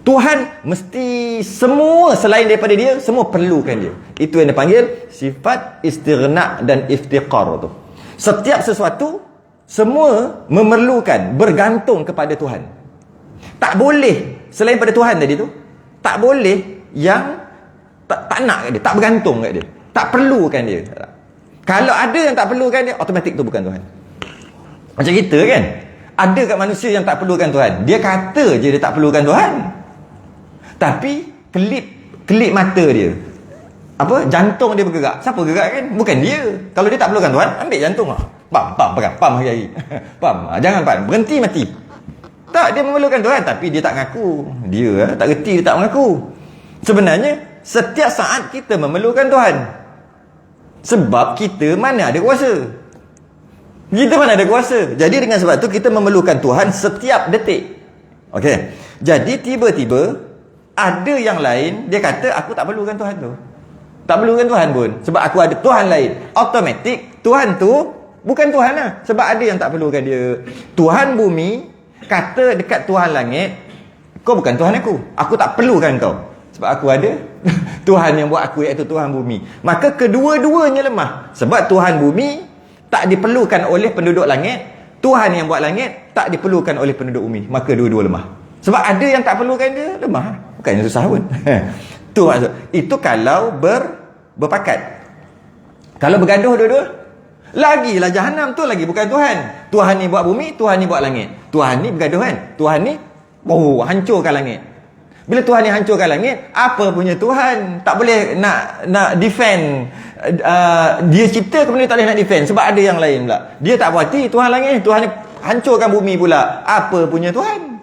Tuhan mesti semua selain daripada dia, semua perlukan dia. Itu yang dipanggil sifat istighna dan iftiqar tu. Setiap sesuatu semua memerlukan, bergantung kepada Tuhan. Tak boleh selain pada Tuhan tadi tu, tak boleh yang tak nak kat dia, tak bergantung kat dia, tak perlukan dia. Kalau ada yang tak perlukan dia, automatik tu bukan Tuhan. Macam kita kan, ada kat manusia yang tak perlukan Tuhan. Dia kata je dia tak perlukan Tuhan. Tapi kelip mata dia, jantung dia bergerak. Siapa gerak kan? Bukan dia. Kalau dia tak perlukan Tuhan, ambil jantung lah. Pegang. Pam hari-hari. Pam. Jangan pam. Berhenti mati. Tak, dia memerlukan Tuhan. Tapi dia tak mengaku. Dia tak reti, dia tak mengaku. Sebenarnya, setiap saat kita memerlukan Tuhan. Sebab kita mana ada kuasa. Kita mana ada kuasa. Jadi dengan sebab tu kita memerlukan Tuhan setiap detik. Okey. Jadi tiba-tiba ada yang lain, dia kata aku tak perlukan Tuhan tu. Tak perlukan Tuhan pun. Sebab aku ada Tuhan lain. Automatik Tuhan tu bukan Tuhan lah. Sebab ada yang tak perlukan dia. Tuhan bumi kata dekat Tuhan langit, kau bukan Tuhan aku. Aku tak perlukan kau. Sebab aku ada Tuhan yang buat aku, iaitu Tuhan bumi. Maka kedua-duanya lemah. Sebab Tuhan bumi tak diperlukan oleh penduduk langit. Tuhan yang buat langit tak diperlukan oleh penduduk bumi. Maka dua-dua lemah. Sebab ada yang tak perlukan dia, lemah. Bukannya susah pun. Tu maksud. Itu kalau berpakat. Kalau bergaduh dua-dua, lagilah jahanam tu lagi bukan Tuhan. Tuhan ni buat bumi, Tuhan ni buat langit. Tuhan ni bergaduh kan. Tuhan ni hancurkan langit. Bila Tuhan ni hancurkan langit, apa punya Tuhan tak boleh nak defend. Dia cipta kemudian tak boleh nak defend sebab ada yang lain pula. Dia tak puas hati Tuhan langit, Tuhan ni hancurkan bumi pula. Apa punya Tuhan?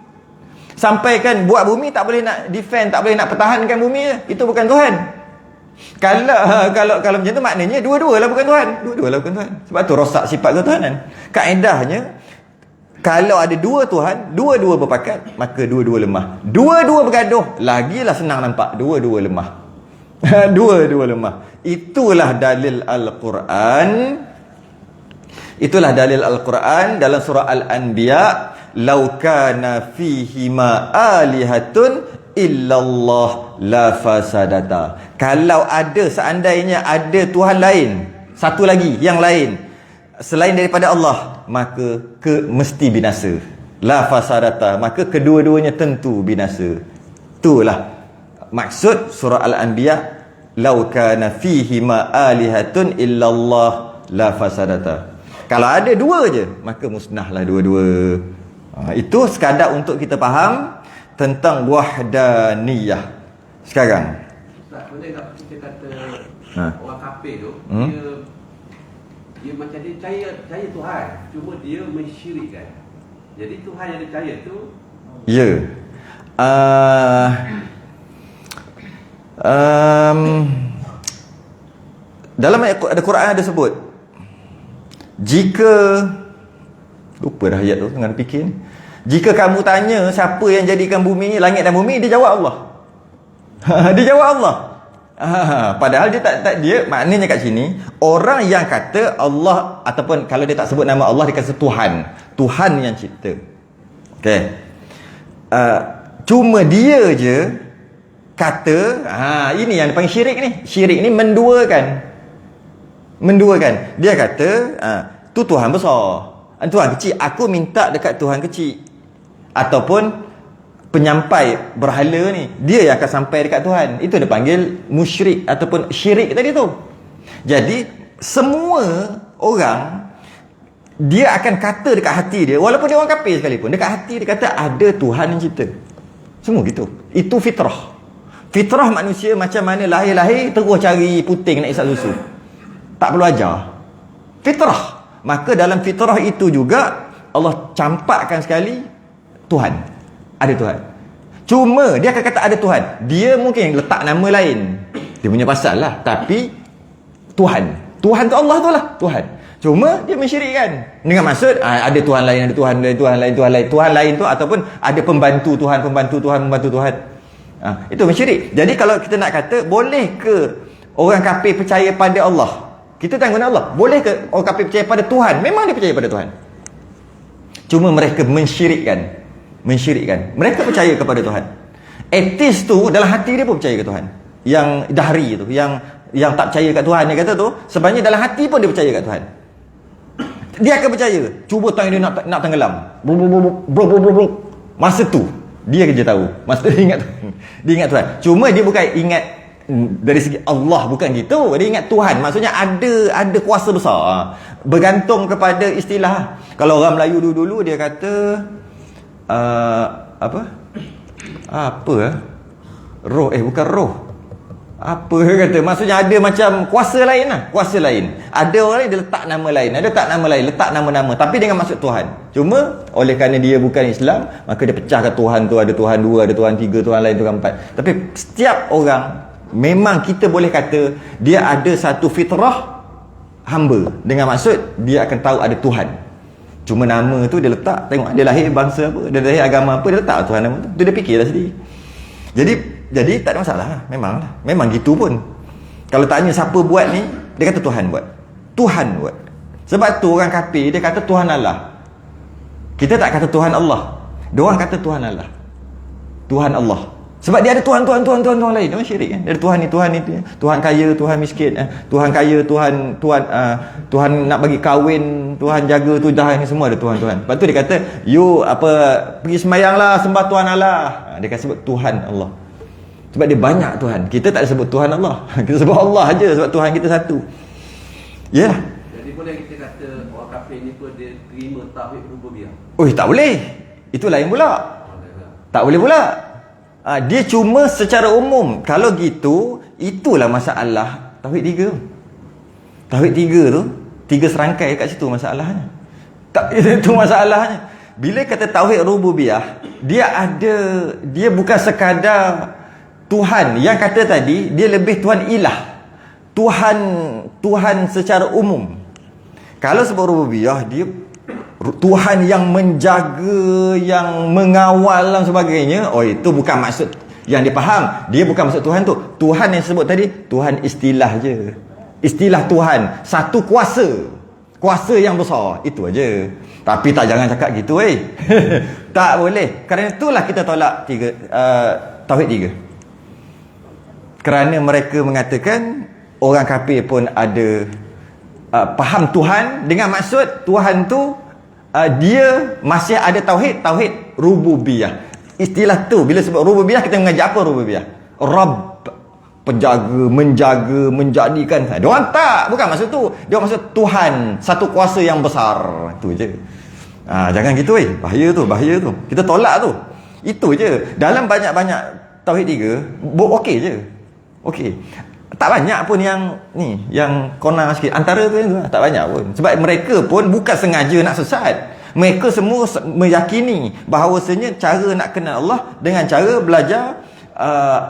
Sampaikan buat bumi tak boleh nak defend, tak boleh nak pertahankan bumi je. Itu bukan Tuhan. Kalau macam tu maknanya dua-dualah bukan Tuhan. Dua-dualah bukan Tuhan. Sebab tu rosak sifat ketuhanan. Kaedahnya kalau ada dua Tuhan, dua-dua berpakat, maka dua-dua lemah. Dua-dua bergaduh, lagilah senang nampak. Dua-dua lemah. Dua-dua lemah. Itulah dalil Al-Quran. Itulah dalil Al-Quran dalam surah Al-Anbiya. Lau kana fihima alihatun illallah la fasadata. Kalau ada, seandainya ada Tuhan lain, satu lagi yang lain selain daripada Allah, maka mesti binasa. La fasadata, maka kedua-duanya tentu binasa. Itulah maksud surah Al-Anbiya. Lau kana fihima alihatun illallah la fasadata. Kalau ada dua je, maka musnahlah dua-dua. Itu sekadar untuk kita faham tentang wahdaniyah. Sekarang boleh tak kita kata orang kafir tu, dia macam dia percaya Tuhan, cuma dia mensyirikkan. Jadi Tuhan yang dia percaya tu, ya, dalam ada Quran ada sebut, jika lupa dah ayat tu, tengah fikir ni. Jika kamu tanya siapa yang jadikan bumi ni, langit dan bumi, dia jawab Allah. Dia jawab Allah. Padahal dia tak dia maknanya kat sini, orang yang kata Allah, ataupun kalau dia tak sebut nama Allah, dia kata Tuhan yang cipta. Okey. Cuma dia je kata, ini yang dipanggil syirik ni. Syirik ni menduakan. Dia kata, tu Tuhan besar, Tuhan kecil, aku minta dekat Tuhan kecil. Ataupun penyampai berhala ni, dia yang akan sampai dekat Tuhan. Itu dia panggil musyrik ataupun syirik tadi tu. Jadi semua orang, dia akan kata dekat hati dia, walaupun dia orang kafir sekalipun, dekat hati dia kata ada Tuhan yang cipta. Semua gitu. Itu fitrah. Fitrah manusia macam mana lahir-lahir terus cari puting nak isap susu. Tak perlu ajar. Fitrah. Maka dalam fitrah itu juga Allah campakkan sekali Tuhan. Ada Tuhan. Cuma dia akan kata ada Tuhan. Dia mungkin letak nama lain. Dia punya pasal lah. Tapi Tuhan. Tuhan tu Allah tu lah. Tuhan. Cuma dia mensyirikkan. Dengan maksud ada Tuhan lain, ada Tuhan lain, Tuhan lain, Tuhan lain. Tuhan lain tu ataupun ada pembantu Tuhan, pembantu Tuhan, pembantu Tuhan. Itu mensyirik. Jadi kalau kita nak kata, boleh ke orang kafir percaya pada Allah? Kita tanggung Allah. Boleh ke orang kafir percaya pada Tuhan? Memang dia percaya pada Tuhan. Cuma mereka mensyirikkan. Mereka percaya kepada Tuhan. Ateis tu dalam hati dia pun percaya ke Tuhan. Yang dahri tu, yang tak percaya kat Tuhan, dia kata tu, sebenarnya dalam hati pun dia percaya kat Tuhan. Dia akan percaya. Cuba tang dia nak tenggelam. Masa tu dia kerja tahu. Masa dia ingat Tuhan. Dia ingat Tuhan. Cuma dia bukan ingat dari segi Allah, bukan gitu. Dia ingat Tuhan. Maksudnya ada kuasa besar. Bergantung kepada istilah. Kalau orang Melayu dulu dia kata Roh, bukan roh. Apa kata? Maksudnya ada macam kuasa lain lah. Kuasa lain. Ada orang lain dia letak nama lain. Ada tak nama lain. Letak nama-nama. Tapi dengan maksud Tuhan. Cuma oleh kerana dia bukan Islam, maka dia pecahkan Tuhan tu. Ada Tuhan 2, ada Tuhan 3, Tuhan lain, Tuhan 4. Tapi setiap orang, memang kita boleh kata dia ada satu fitrah hamba. Dengan maksud dia akan tahu ada Tuhan. Cuma nama tu dia letak. Tengok dia lahir bangsa apa, dia lahir agama apa, dia letak Tuhan nama tu. Dia fikirlah sendiri. Jadi tak ada masalah lah. Memang gitu pun. Kalau tanya siapa buat ni, dia kata Tuhan buat. Tuhan buat. Sebab tu orang kafir dia kata Tuhan Allah. Kita tak kata Tuhan Allah. Diorang kata Tuhan Allah. Tuhan Allah. Sebab dia ada Tuhan lain. Dia syirik kan. Dia ada Tuhan ni, Tuhan ni. Tuhan kaya, Tuhan miskin. Tuhan kaya, Tuhan nak bagi kahwin, Tuhan jaga tu dah, ni semua ada Tuhan. Lepas tu dia kata, you pergi sembahyang lah, sembah Tuhan Allah. Dia kata sebut Tuhan Allah. Sebab dia banyak Tuhan. Kita tak sebut Tuhan Allah. Kita sebut Allah aja sebab Tuhan kita satu. Ya. Yeah. Jadi boleh kita kata orang kafir ni pun dia terima tauhid rububiyah. Tak boleh. Itu lain pula. Tak boleh pula. Dia cuma secara umum. Kalau gitu, itulah masalah tauhid 3. Tauhid 3 tu, 3 serangkai kat situ masalahnya. Itu masalahnya. Bila kata tauhid rububiyah, dia bukan sekadar Tuhan. Yang kata tadi, dia lebih Tuhan ilah. Tuhan secara umum. Kalau sebut rububiyah, dia Tuhan yang menjaga, yang mengawal dan sebagainya. Itu bukan maksud yang dia faham. Dia bukan maksud Tuhan tu. Tuhan yang sebut tadi, Tuhan istilah je. Istilah Tuhan. Satu kuasa. Kuasa yang besar. Itu aja. Tapi jangan cakap gitu tak boleh. Kerana itulah kita tolak tauhid 3. Kerana mereka mengatakan orang kafir pun ada faham Tuhan dengan maksud Tuhan tu dia masih ada tauhid rububiyah. Istilah tu bila sebut rububiyah, kita mengaji apa rububiyah? Rabb, penjaga, menjaga, menjadikan. Diorang tak, bukan maksud tu. Dia maksud Tuhan, satu kuasa yang besar. Tu je. Jangan gitu bahaya tu. Kita tolak tu. Itu je. Dalam banyak-banyak tauhid 3 okey je. Okey. Tak banyak pun yang konar sikit. Antara tu tak banyak pun. Sebab mereka pun bukan sengaja nak sesat. Mereka semua meyakini bahawasanya cara nak kenal Allah dengan cara belajar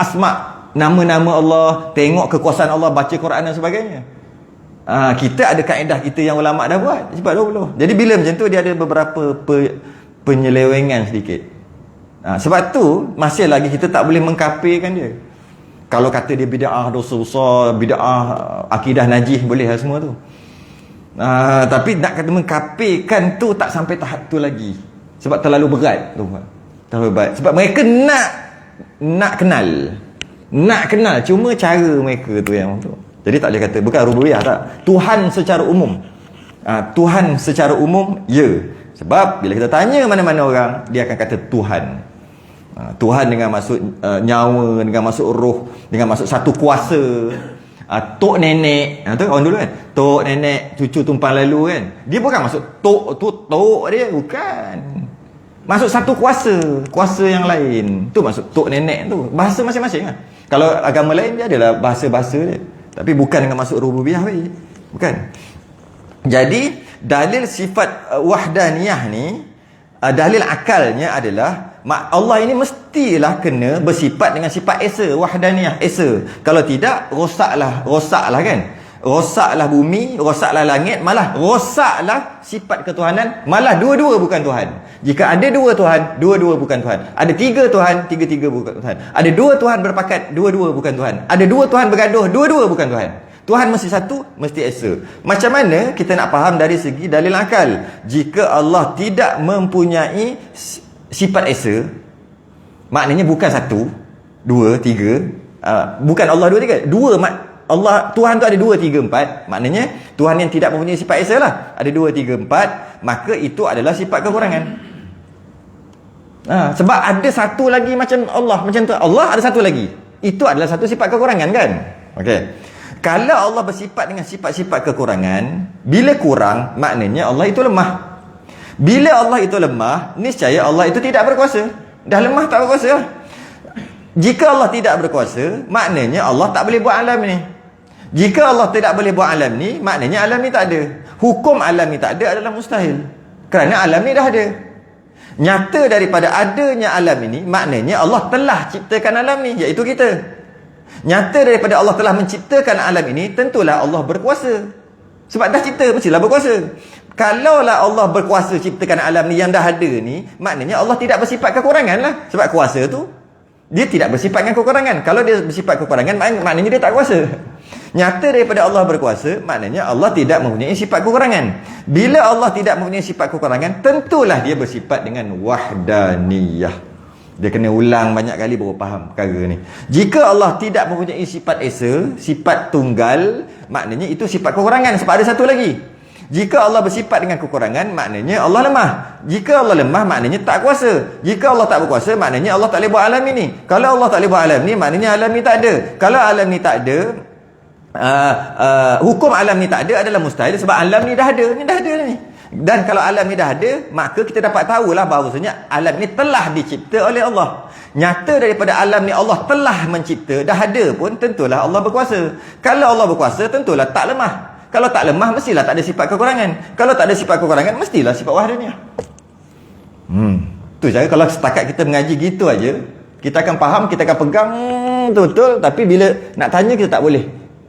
asma', nama-nama Allah, tengok kekuasaan Allah, baca Quran dan sebagainya. Kita ada kaedah kita yang ulama' dah buat. Sebab 20. Jadi bila macam tu dia ada beberapa penyelewengan sedikit. Sebab tu masih lagi kita tak boleh mengkafirkan dia. Kalau kata dia bid'ah dosa besar, bid'ah akidah najis, boleh lah semua tu. Tapi nak kata mengkafirkan tu tak sampai tahap tu lagi. Sebab terlalu berat tu. Terlalu berat. Sebab mereka nak kenal. Nak kenal, cuma cara mereka tu yang tu. Jadi tak boleh kata bukan rububiyah tak. Tuhan secara umum. Tuhan secara umum ya. Sebab bila kita tanya mana-mana orang, dia akan kata Tuhan. Tuhan dengan maksud nyawa, dengan maksud roh, dengan maksud satu kuasa. Tok nenek, tu orang dulu kan, tok nenek cucu tumpang lalu kan, dia bukan maksud tok tu, tok dia bukan, maksud satu kuasa yang lain. Tu maksud tok nenek tu. Bahasa masing-masing kan. Kalau agama lain dia adalah bahasa-bahasa dia, tapi bukan dengan maksud rububiyah bukan. Jadi dalil sifat wahdaniyah ni, dalil akalnya adalah Allah ini mestilah kena bersifat dengan sifat esa, wahdaniyah, esa. Kalau tidak, rosaklah kan. Rosaklah bumi, rosaklah langit, malah rosaklah sifat ketuhanan, malah dua-dua bukan Tuhan. Jika ada 2 Tuhan, 2-2 bukan Tuhan. Ada 3 Tuhan, 3-3 bukan Tuhan. Ada 2 Tuhan berpakat, 2-2 bukan Tuhan. Ada 2 Tuhan bergaduh, 2-2 bukan Tuhan. Tuhan mesti satu, mesti esa. Macam mana kita nak faham dari segi dalil akal? Jika Allah tidak mempunyai sifat esa, maknanya bukan 1, 2, 3, bukan Allah 2, 3, 2 Allah, Tuhan tu ada 2, 3, 4. Maknanya Tuhan yang tidak mempunyai sifat esa lah. Ada 2, 3, 4. Maka itu adalah sifat kekurangan. Sebab ada satu lagi macam Allah, macam tu. Allah ada satu lagi. Itu adalah satu sifat kekurangan kan? Okey. Kalau Allah bersifat dengan sifat-sifat kekurangan, bila kurang, maknanya Allah itu lemah. Bila Allah itu lemah, niscaya Allah itu tidak berkuasa. Dah lemah tak berkuasa. Jika Allah tidak berkuasa, maknanya Allah tak boleh buat alam ni. Jika Allah tidak boleh buat alam ni, maknanya alam ni tak ada. Hukum alam ni tak ada adalah mustahil. Kerana alam ni dah ada. Nyata daripada adanya alam ini, maknanya Allah telah ciptakan alam ni, iaitu kita. Nyata daripada Allah telah menciptakan alam ini, tentulah Allah berkuasa. Sebab dah cipta, mestilah berkuasa. Kalaulah Allah berkuasa ciptakan alam ni yang dah ada ni, maknanya Allah tidak bersifat kekurangan lah. Sebab kuasa tu, dia tidak bersifat dengan kekurangan. Kalau dia bersifat kekurangan, maknanya dia tak kuasa. Nyata daripada Allah berkuasa, maknanya Allah tidak mempunyai sifat kekurangan. Bila Allah tidak mempunyai sifat kekurangan, tentulah dia bersifat dengan wahdaniyah. Dia kena ulang banyak kali baru faham perkara ni. Jika Allah tidak mempunyai sifat esa, sifat tunggal, maknanya itu sifat kekurangan. Sebab ada satu lagi. Jika Allah bersifat dengan kekurangan, maknanya Allah lemah. Jika Allah lemah, maknanya tak kuasa. Jika Allah tak berkuasa, maknanya Allah tak boleh buat alam ini. Kalau Allah tak boleh buat alam ni, maknanya alam ni tak ada. Kalau alam ni tak ada, hukum alam ni tak ada adalah mustahil. Sebab alam ni dah ada. Ni dah ada ni. Dan kalau alam ni dah ada, maka kita dapat tahulah bahawasanya alam ni telah dicipta oleh Allah. Nyata daripada alam ni Allah telah mencipta, dah ada pun tentulah Allah berkuasa. Kalau Allah berkuasa, tentulah tak lemah. Kalau tak lemah, mestilah tak ada sifat kekurangan. Kalau tak ada sifat kekurangan, mestilah sifat wahdaniyah. Tu cara. Kalau setakat kita mengaji gitu aja, kita akan faham, kita akan pegang betul-betul. Tapi bila nak tanya, kita tak boleh.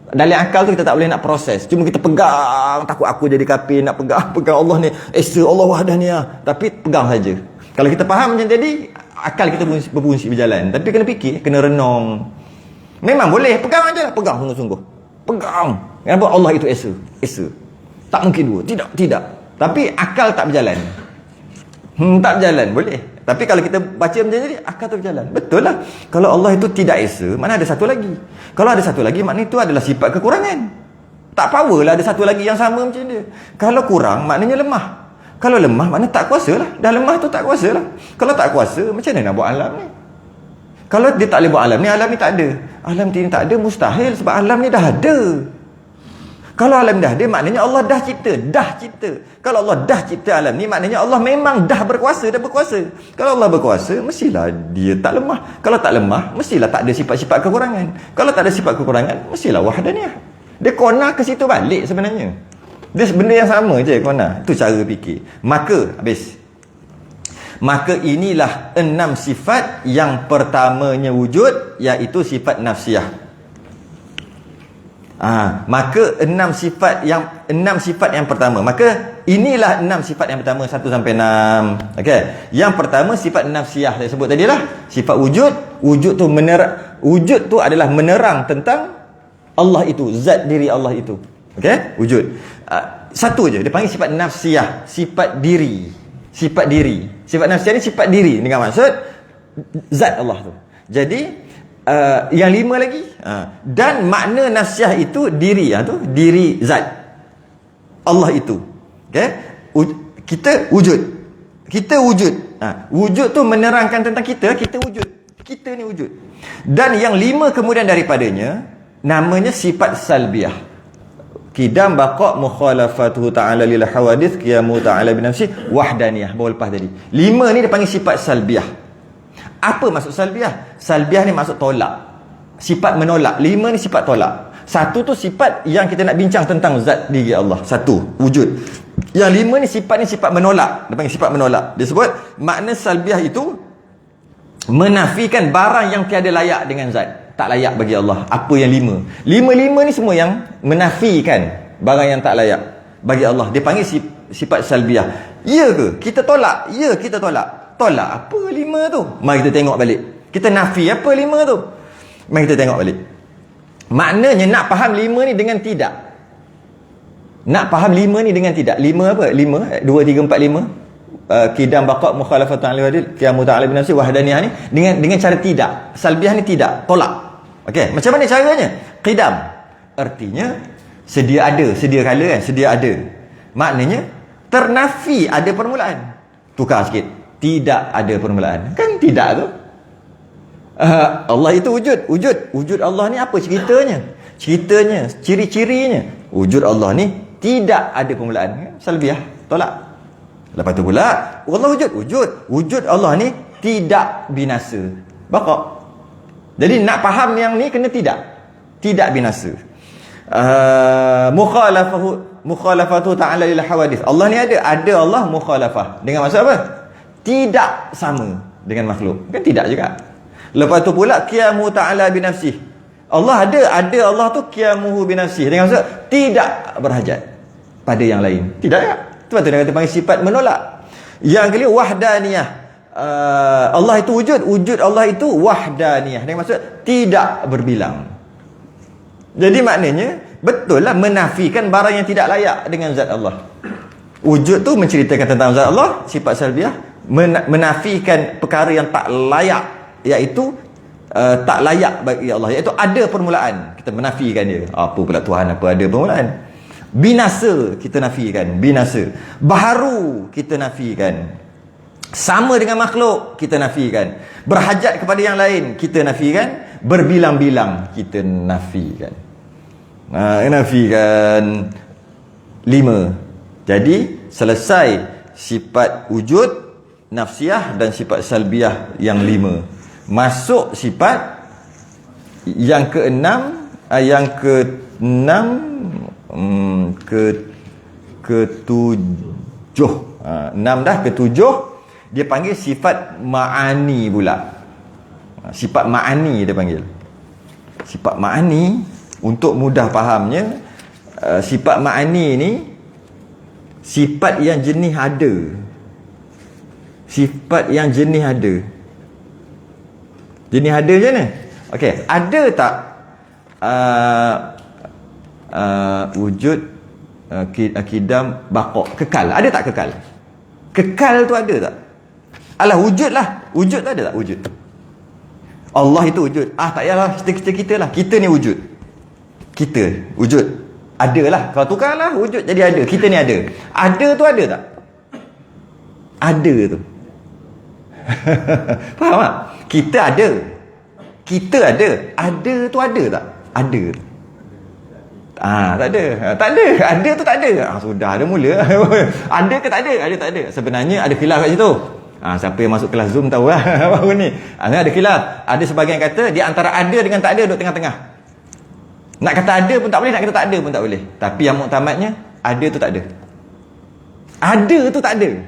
Dalam akal tu kita tak boleh nak proses. Cuma kita pegang, takut aku jadi kafir, nak pegang Allah ni, esa Allah wahdaniyah. Tapi pegang saja. Kalau kita faham macam tadi, akal kita berfungsi berjalan. Tapi kena fikir, kena renung. Memang boleh, pegang aja lah. Pegang sungguh-sungguh. Pegang. Kenapa Allah itu esa? Esa. Tak mungkin dua. Tidak. Tapi akal tak berjalan. Tak berjalan, boleh. Tapi kalau kita baca macam ni, akal tak berjalan. Betul lah. Kalau Allah itu tidak esa, mana ada satu lagi. Kalau ada satu lagi, maknanya itu adalah sifat kekurangan. Tak power lah ada satu lagi yang sama macam dia. Kalau kurang, maknanya lemah. Kalau lemah, maknanya tak kuasa lah. Dah lemah tu tak kuasa lah. Kalau tak kuasa, macam mana nak buat alam ni? Kalau dia tak boleh buat alam ni tak ada. Alam ni tak ada, mustahil. Sebab alam ni dah ada. Kalau alam dah ada, maknanya Allah dah cipta. Kalau Allah dah cipta alam ni, maknanya Allah memang dah berkuasa. Kalau Allah berkuasa, mestilah dia tak lemah. Kalau tak lemah, mestilah tak ada sifat-sifat kekurangan. Kalau tak ada sifat kekurangan, mestilah wahdaniyah. Dia kona ke situ balik sebenarnya. Dia benda yang sama je kona. Itu cara fikir. Maka inilah 6 sifat yang pertamanya wujud, iaitu sifat nafsiyah. Maka 6 sifat yang pertama. Maka inilah 6 sifat yang pertama, 1 sampai 6. Okey. Yang pertama sifat nafsiyah saya sebut tadilah, sifat wujud. Wujud tu adalah menerang tentang Allah itu, zat diri Allah itu. Okey? Wujud. Satu je dia panggil sifat nafsiyah, sifat diri. Sifat nafsiyah ni sifat diri dengan maksud zat Allah tu. Jadi yang 5 lagi, dan makna nafsiyah itu diri, diri zat Allah itu. Okey, kita wujud. Wujud tu menerangkan tentang kita wujud. Kita ni wujud. Dan yang 5 kemudian daripadanya namanya sifat salbiyah. Qidam baqa' mukhalafatuhu ta'ala lil hawadith qiyamu ta'ala bi nafsi wahdaniyah. Baru lepas tadi 5 ni dia panggil sifat salbiyah. Apa maksud salbiyah? Salbiyah ni maksud tolak. Sifat menolak. 5 ni sifat tolak. Satu tu sifat yang kita nak bincang tentang zat diri Allah. Satu, wujud. Yang 5 ni sifat menolak. Dia panggil sifat menolak. Dia sebut makna salbiyah itu menafikan barang yang tiada layak dengan zat. Tak layak bagi Allah. Apa yang 5? 5 ni semua yang menafikan barang yang tak layak bagi Allah. Dia panggil sifat salbiyah. Ya ke? Kita tolak. Ya, kita tolak. Tolak apa 5 tu? Mari kita tengok balik. Kita nafi apa 5 tu? Mari kita tengok balik. Maknanya nak faham 5 ni dengan tidak. Nak faham 5 ni dengan tidak. 5 apa? 5, 2, 3, 4, 5. Qidam baqa' mukhalafatan al-wadil qiyamu ta'ala bi nafsi wahdaniyah ni dengan cara tidak. Salbiyah ni tidak, tolak. Okey, macam mana caranya? Qidam artinya sedia ada, sedia kala kan, sedia ada. Maknanya ternafi ada permulaan. Tukar sikit. Tidak ada permulaan. Kan tidak tu. Allah itu wujud Allah ni apa ceritanya? Ciri-cirinya wujud Allah ni tidak ada permulaan. Salbiyah, tolak. Lepas tu pula Allah wujud Allah ni tidak binasa. Baqa'. Jadi nak faham yang ni kena tidak binasa. Mukhalafatu ta'ala lil hawadith. Allah ni ada Allah mukhalafah. Dengan maksud apa? Tidak sama dengan makhluk. Kan tidak juga. Lepas tu pula qiyamu ta'ala bi nafsih. Allah ada Allah tu qiyamuhu bi nafsih. Dengan maksud tidak berhajat pada yang lain. Tidak ya. Sebab tu dia kata panggil sifat menolak. Yang kelima wahdaniyah. Allah itu wujud Allah itu wahdaniyah. Dengan maksud tidak berbilang. Jadi maknanya betul lah menafikan barang yang tidak layak dengan zat Allah. Wujud tu menceritakan tentang zat Allah, sifat salbiah. Menafikan perkara yang tak layak, iaitu tak layak bagi Allah, iaitu ada permulaan. Kita menafikan dia. Apa pula Tuhan apa ada permulaan? Binasa kita nafikan, binasa. Baharu kita nafikan. Sama dengan makhluk kita nafikan. Berhajat kepada yang lain kita nafikan. Berbilang-bilang kita nafikan. Nafikan 5. Jadi selesai sifat wujud, nafsiyah dan sifat salbiyah yang 5. Masuk sifat yang ke-6, ke-7. 6 dah, ke-7 dia panggil sifat ma'ani pula. Sifat ma'ani dia panggil. Sifat ma'ani, untuk mudah fahamnya, sifat ma'ani ni sifat yang jenis ada. Sifat yang jenis ada. Jenis ada macam mana? Okey, ada tak wujud, kidam, baqa', kekal? Ada tak kekal? Kekal tu ada tak? Alah, wujud lah. Wujud tu ada tak? Wujud. Allah itu wujud. Tak payahlah kita lah. Kita ni wujud. Kita wujud. Ada lah. Kalau tukarlah wujud jadi ada. Kita ni ada. Ada tu ada tak? Ada tu. Faham tak? Kita ada. Kita ada. Ada tu ada tak? Ada. Tak ada. Tak ada. Ada tu tak ada. Sudah ada mula. Ada ke tak ada? Ada tak ada. Sebenarnya ada khilaf kat situ. Siapa yang masuk kelas Zoom tahu lah baru ni. Ada khilaf. Ada sebahagian kata di antara ada dengan tak ada duduk tengah-tengah. Nak kata ada pun tak boleh, nak kata tak ada pun tak boleh. Tapi yang muktamadnya ada tu tak ada. Ada tu tak ada.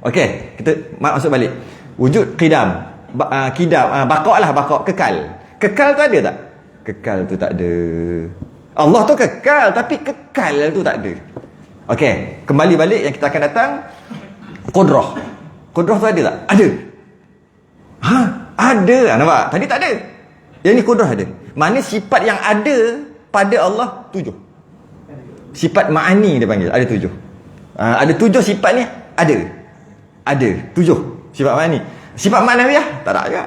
Okey, kita masuk balik. Wujud qidam, baqa' lah, baqa', kekal. Kekal tu ada tak? Kekal tu tak ada. Allah tu kekal, tapi kekal tu tak ada. Okey, kembali balik yang kita akan datang. Qudrah. Qudrah tu ada tak? Ada. Ada. Nampak? Tadi tak ada. Yang ni qudrah ada. Maknanya sifat yang ada pada Allah 7. Sifat ma'ani dia panggil. Ada 7. Ada 7 sifat ni. Ada 7 sifat ma'ani. Sifat ma'nawiyah tak ada juga.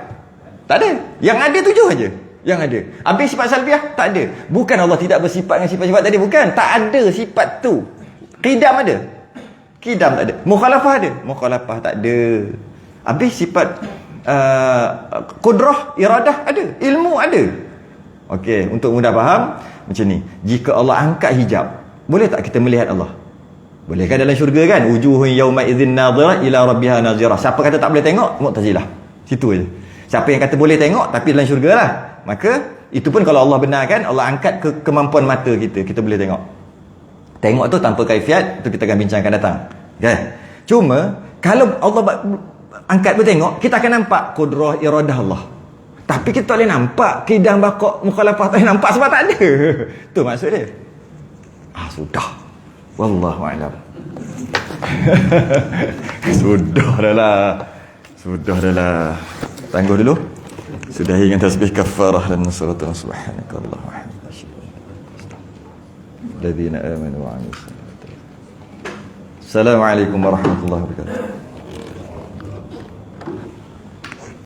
Tak ada. Yang ada 7 aja. Yang ada. Habis sifat salbiyah tak ada. Bukan Allah tidak bersifat dengan sifat-sifat tadi. Bukan. Tak ada sifat tu. Qidam ada. Qidam tak ada. Mukhalafah ada. Mukhalafah tak ada. Habis sifat qudrah, iradah ada. Ilmu ada. Okey, untuk mudah faham macam ni. Jika Allah angkat hijab, boleh tak kita melihat Allah? Boleh kan dalam syurga kan? Wujuhun yawma idzin nadhirah ila rabbiha nazirah. Siapa kata tak boleh tengok? Mu'tazilah. Situ aja. Siapa yang kata boleh tengok tapi dalam syurga lah, maka itu pun kalau Allah benarkan, Allah angkat kemampuan mata kita boleh tengok. Tengok tu tanpa kaifiat, tu kita akan bincangkan datang. Kan? Cuma kalau Allah angkat bertengok, kita akan nampak qudrah, iradah Allah. Tapi kita tak boleh nampak qidam, baqa', mukhalafah, tak boleh nampak sebab tak ada. Tu maksud dia. Sudah. Wallahu a'lam. Sudah dah lah. Tangguh dulu. Sudahi dengan tasbih kafarah dan suratun subhanakallah wa hamdika. Alladzina amanu wa 'amilus salihati. Assalamualaikum warahmatullahi wabarakatuh.